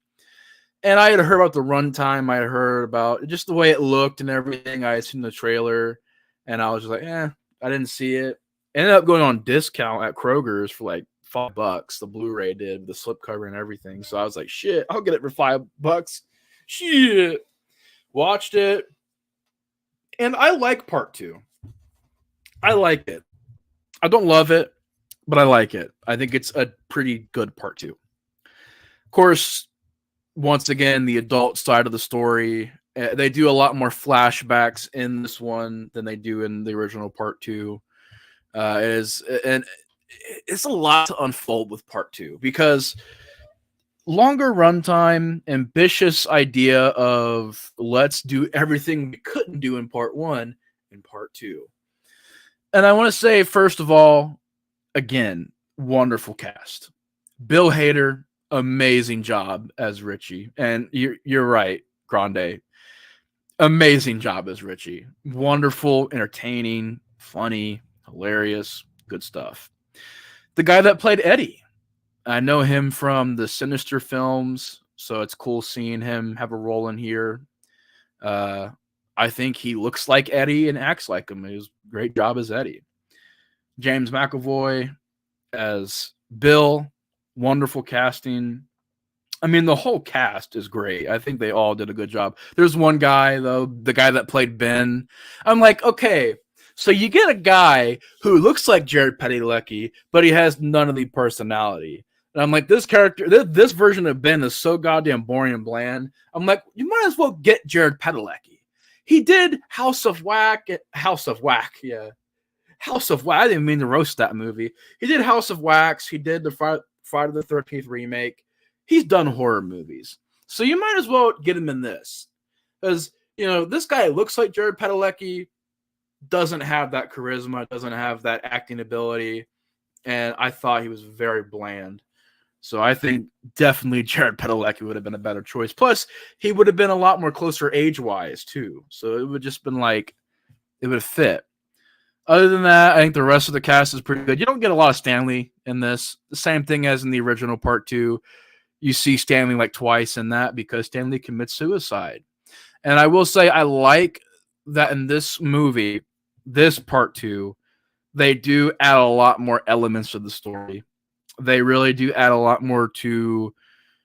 And I had heard about the runtime. I had heard about just the way it looked and everything. I had seen the trailer, and I was just like, I didn't see it. Ended up going on discount at Kroger's for like $5. The Blu-ray did, the slipcover and everything. So I was like, shit, I'll get it for $5. Shit. Watched it. And I like part two. I like it. I don't love it, but I like it. I think it's a pretty good part two. Of course, once again, the adult side of the story. They do a lot more flashbacks in this one than they do in the original part two. And it's a lot to unfold with part two because longer runtime, ambitious idea of let's do everything we couldn't do in part one in part two. And I want to say, first of all, again, wonderful cast. Bill Hader, amazing job as Richie. And you're right, Grande. Amazing job as Richie. Wonderful, entertaining, funny, hilarious, good stuff. The guy that played Eddie, I know him from the Sinister films, so it's cool seeing him have a role in here. I think he looks like Eddie and acts like him. He was a great job as Eddie. James McAvoy as Bill, wonderful casting. I mean, the whole cast is great. I think they all did a good job. There's one guy, though, the guy that played Ben. I'm like, okay, so you get a guy who looks like Jared Padalecki, but he has none of the personality. And I'm like, this character, this version of Ben is so goddamn boring and bland. I'm like, you might as well get Jared Padalecki. He did House of Whack. Yeah. House of Whack. I didn't mean to roast that movie. He did House of Wax. He did the Friday the 13th remake. He's done horror movies. So you might as well get him in this. Because, this guy looks like Jared Padalecki, doesn't have that charisma, doesn't have that acting ability. And I thought he was very bland. So I think definitely Jared Padalecki would have been a better choice. Plus, he would have been a lot more closer age-wise, too. So it would have just been like, it would have fit. Other than that, I think the rest of the cast is pretty good. You don't get a lot of Stanley in this. The same thing as in the original part two. You see Stanley like twice in that because Stanley commits suicide. And I will say I like that in this movie, this part two, they do add a lot more elements to the story. They really do add a lot more to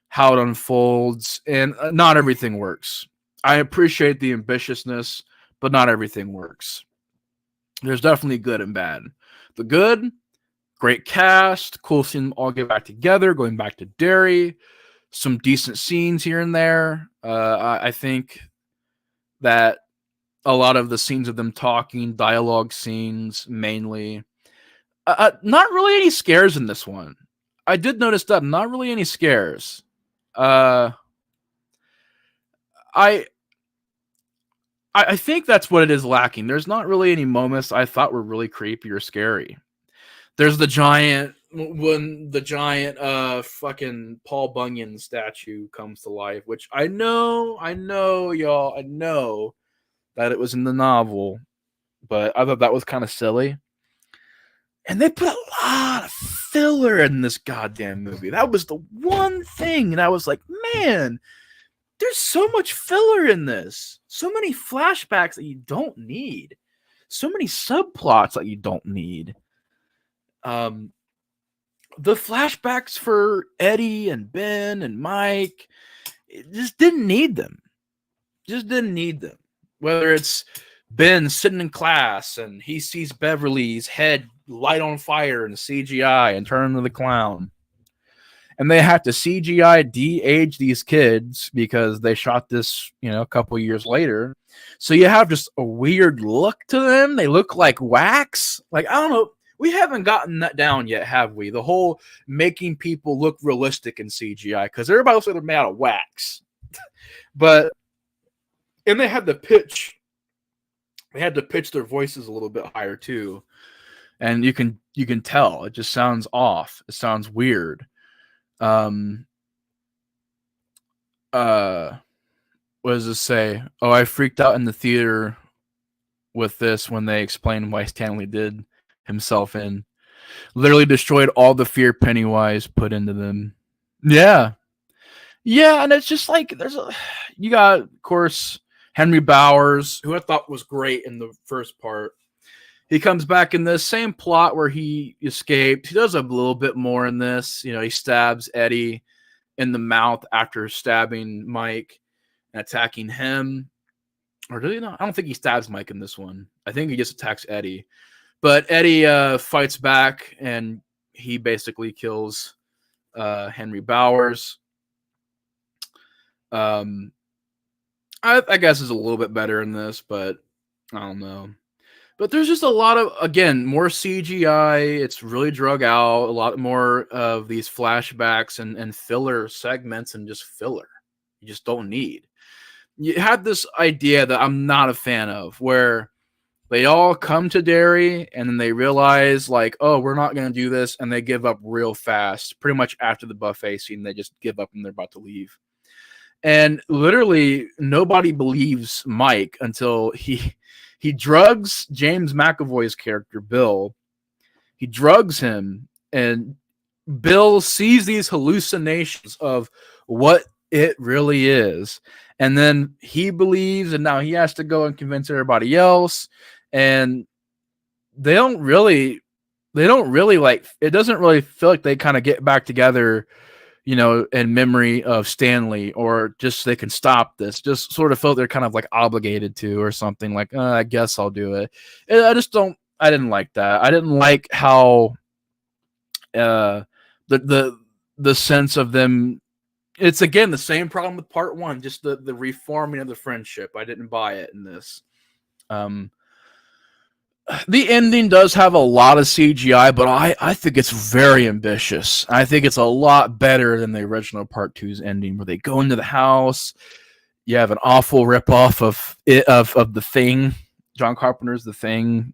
how it unfolds, and not everything works. I appreciate the ambitiousness, but not everything works. There's definitely good and bad. The good, great cast, cool seeing them all get back together, going back to Derry, some decent scenes here and there. I think that a lot of the scenes of them talking, dialogue scenes mainly. Not really any scares in this one. I did notice that, not really any scares. I think that's what it is lacking. There's not really any moments I thought were really creepy or scary. There's the giant fucking Paul Bunyan statue comes to life, which I know, y'all, I know that it was in the novel, but I thought that was kind of silly. And they put a lot of filler in this goddamn movie. That was the one thing, and I was like, man, there's so much filler in this. So many flashbacks that you don't need. So many subplots that you don't need. The flashbacks for Eddie and Ben and Mike, just didn't need them. Whether it's Ben sitting in class and he sees Beverly's head light on fire in CGI and turn into the clown. And they have to CGI de-age these kids because they shot this, a couple years later. So you have just a weird look to them. They look like wax. Like, I don't know. We haven't gotten that down yet, have we? The whole making people look realistic in CGI, because everybody looks like they're made out of wax. And they had to pitch their voices a little bit higher too. And you can tell it just sounds off. It sounds weird. What does it say? Oh, I freaked out in the theater with this when they explained why Stanley did himself in. Literally destroyed all the fear Pennywise put into them. Yeah. Yeah, and it's just like you got, of course, Henry Bowers, who I thought was great in the first part. He comes back in this same plot where he escaped. He does a little bit more in this. He stabs Eddie in the mouth after stabbing Mike and attacking him. Or did he not? I don't think he stabs Mike in this one. I think he just attacks Eddie. But Eddie fights back, and he basically kills Henry Bowers. I guess is a little bit better in this, but I don't know. But there's just a lot of, again, more CGI. It's really drug out. A lot more of these flashbacks and filler segments and just filler. You just don't need. You had this idea that I'm not a fan of, where they all come to Derry and then they realize, like, oh, we're not going to do this. And they give up real fast. Pretty much after the buffet scene, they just give up and they're about to leave. And literally nobody believes Mike until he drugs James McAvoy's character, Bill. He drugs him, and Bill sees these hallucinations of what it really is. And then he believes, and now he has to go and convince everybody else. And they don't really like, it doesn't really feel like they kind of get back together, in memory of Stanley, or just so they can stop this. Just sort of felt they're kind of like obligated to, or something like, I guess I'll do it. And I didn't like that. I didn't like how the sense of them. It's again the same problem with part one, just the reforming of the friendship. I didn't buy it in this. The ending does have a lot of CGI, but I think it's very ambitious. I think it's a lot better than the original Part 2's ending, where they go into the house. You have an awful ripoff of The Thing, John Carpenter's The Thing,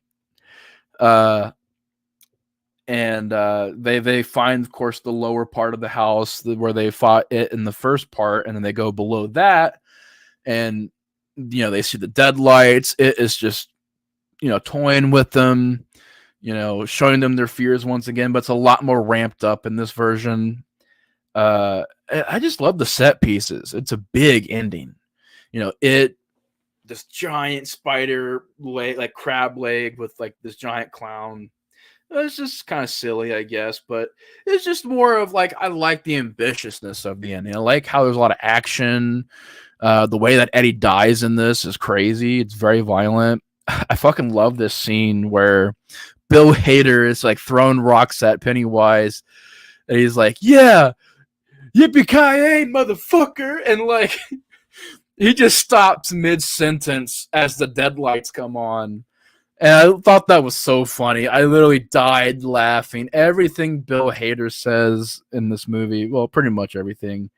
and they find, of course, the lower part of the house where they fought it in the first part, and then they go below that, and they see the deadlights. It is just toying with them, showing them their fears once again, but it's a lot more ramped up in this version. I just love the set pieces. It's a big ending. This giant spider leg, like crab leg, with like this giant clown. It's just kind of silly, I guess, but it's just more of like, I like the ambitiousness of the ending. I like how there's a lot of action. The way that Eddie dies in this is crazy. It's very violent. I fucking love this scene where Bill Hader is like throwing rocks at Pennywise, and he's like, "Yeah, yippee-ki-yay, motherfucker!" And like, he just stops mid-sentence as the deadlights come on, and I thought that was so funny. I literally died laughing. Everything Bill Hader says in this movie, well, pretty much everything,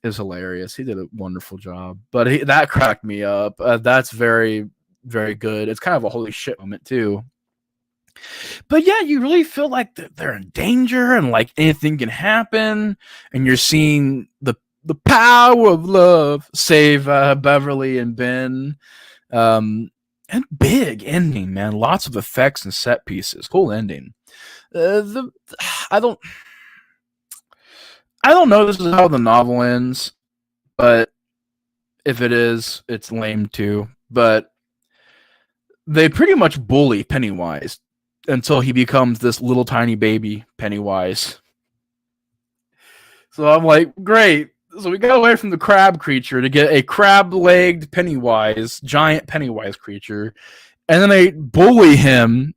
is hilarious. He did a wonderful job, but that cracked me up. That's very, very good. It's kind of a holy shit moment too. But yeah, you really feel like they're in danger, and like anything can happen, and you're seeing the power of love save Beverly and Ben. And big ending, man. Lots of effects and set pieces. Cool ending. I don't know this is how the novel ends, but if it is, it's lame too. But they pretty much bully Pennywise until he becomes this little tiny baby Pennywise. So I'm like, great. So we got away from the crab creature to get a crab-legged Pennywise, giant Pennywise creature, and then they bully him.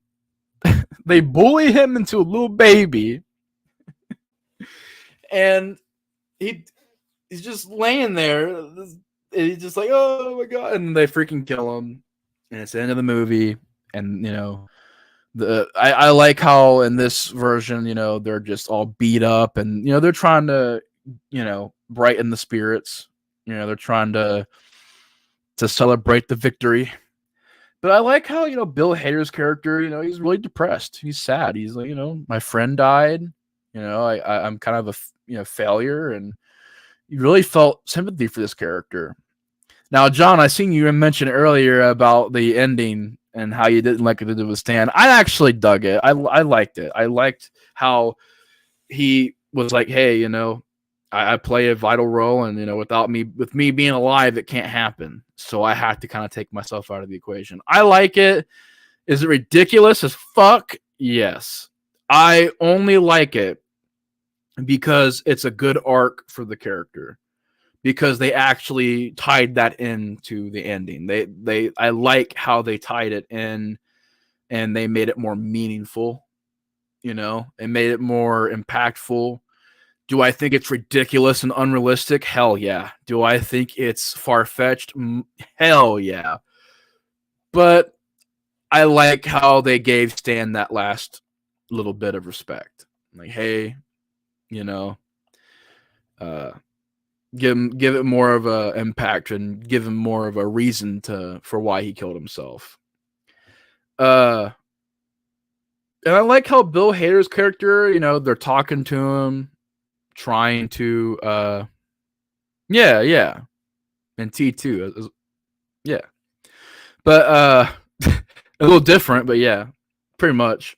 They bully him into a little baby, and he's just laying there. He's just like, oh my god, and they freaking kill him. And it's the end of the movie. And I like how in this version, they're just all beat up, and they're trying to brighten the spirits. They're trying to celebrate the victory. But I like how Bill Hader's character, he's really depressed. He's sad. He's like, my friend died. I'm kind of a failure, and you really felt sympathy for this character. Now, John, I seen you mention earlier about the ending and how you didn't like it to withstand. I actually dug it. I liked it. I liked how he was like, hey, I play a vital role, and with me being alive, it can't happen. So I have to kind of take myself out of the equation. I like it. Is it ridiculous as fuck? Yes. I only like it because it's a good arc for the character. Because they actually tied that into the ending. I like how they tied it in, and they made it more meaningful. It made it more impactful. Do I think it's ridiculous and unrealistic? Hell yeah. Do I think it's far-fetched? Hell yeah. But I like how they gave Stan that last little bit of respect. Like, hey, you know, uh, give it more of a impact and give him more of a reason for why he killed himself. And I like how Bill Hader's character, they're talking to him, trying to yeah. And T2. Yeah. But a little different, but yeah, pretty much.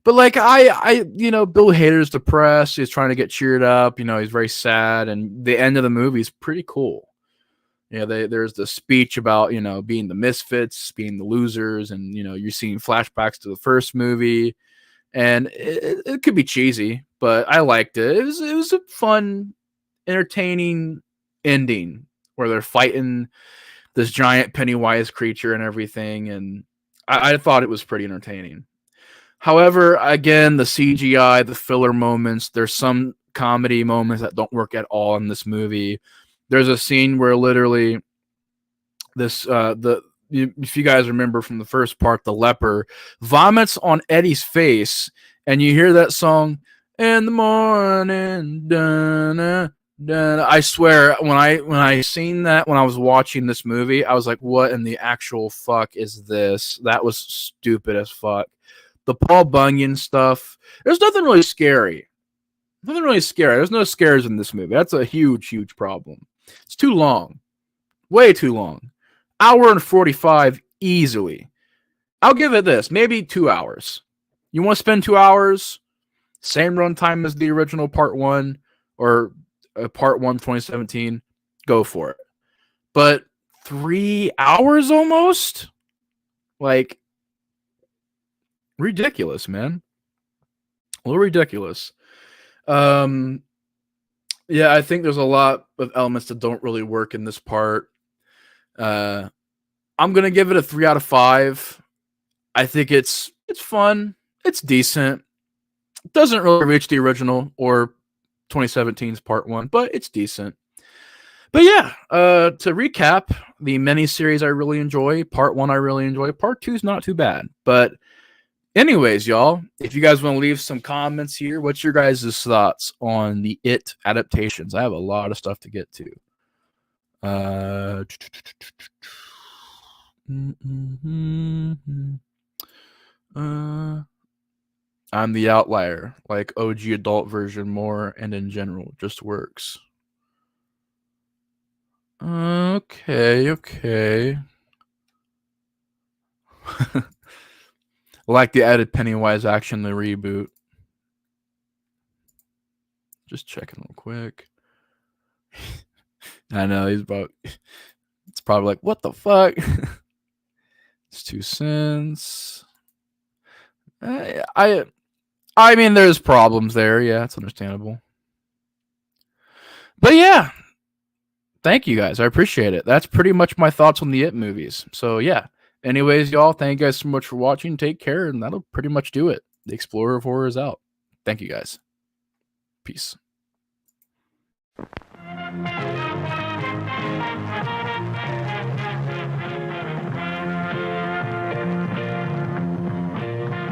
But like Bill Hader's depressed. He's trying to get cheered up. He's very sad, and the end of the movie is pretty cool. There's the speech about being the misfits, being the losers, and you're seeing flashbacks to the first movie, and it could be cheesy, but I liked it. It was a fun, entertaining ending where they're fighting this giant Pennywise creature and everything, and I thought it was pretty entertaining. However, again, the CGI, the filler moments, there's some comedy moments that don't work at all in this movie. There's a scene where literally if you guys remember from the first part, the leper vomits on Eddie's face, and you hear that song in the morning. Dun, dun. I swear, when I seen that when I was watching this movie, I was like, "What in the actual fuck is this?" That was stupid as fuck. The Paul Bunyan stuff. There's nothing really scary. Nothing really scary. There's no scares in this movie. That's a huge, huge problem. It's too long. Way too long. Hour and 45 easily. I'll give it this. Maybe 2 hours. You want to spend 2 hours? Same runtime as the original part 1 or part 1 2017. Go for it. But 3 hours almost? Like, ridiculous, man. A little ridiculous. Yeah, I think there's a lot of elements that don't really work in this part. I'm gonna give it a 3 out of 5. I think it's fun. It's decent. It doesn't really reach the original or 2017's part 1, but it's decent. But yeah, to recap, the miniseries I really enjoy. Part 1 I really enjoy. Part 2 is not too bad. But anyways, y'all, if you guys want to leave some comments here, what's your guys' thoughts on the It adaptations? I have a lot of stuff to get to. I'm the outlier, like OG adult version more, and in general, just works. Okay. Like the added Pennywise action, the reboot. Just checking real quick. I know he's about. It's probably like, what the fuck? It's 2 cents. I mean, there's problems there. Yeah, it's understandable. But yeah, thank you guys. I appreciate it. That's pretty much my thoughts on the It movies. So yeah. Anyways, y'all, thank you guys so much for watching. Take care, and that'll pretty much do it. The Explorer of Horror is out. Thank you guys. Peace.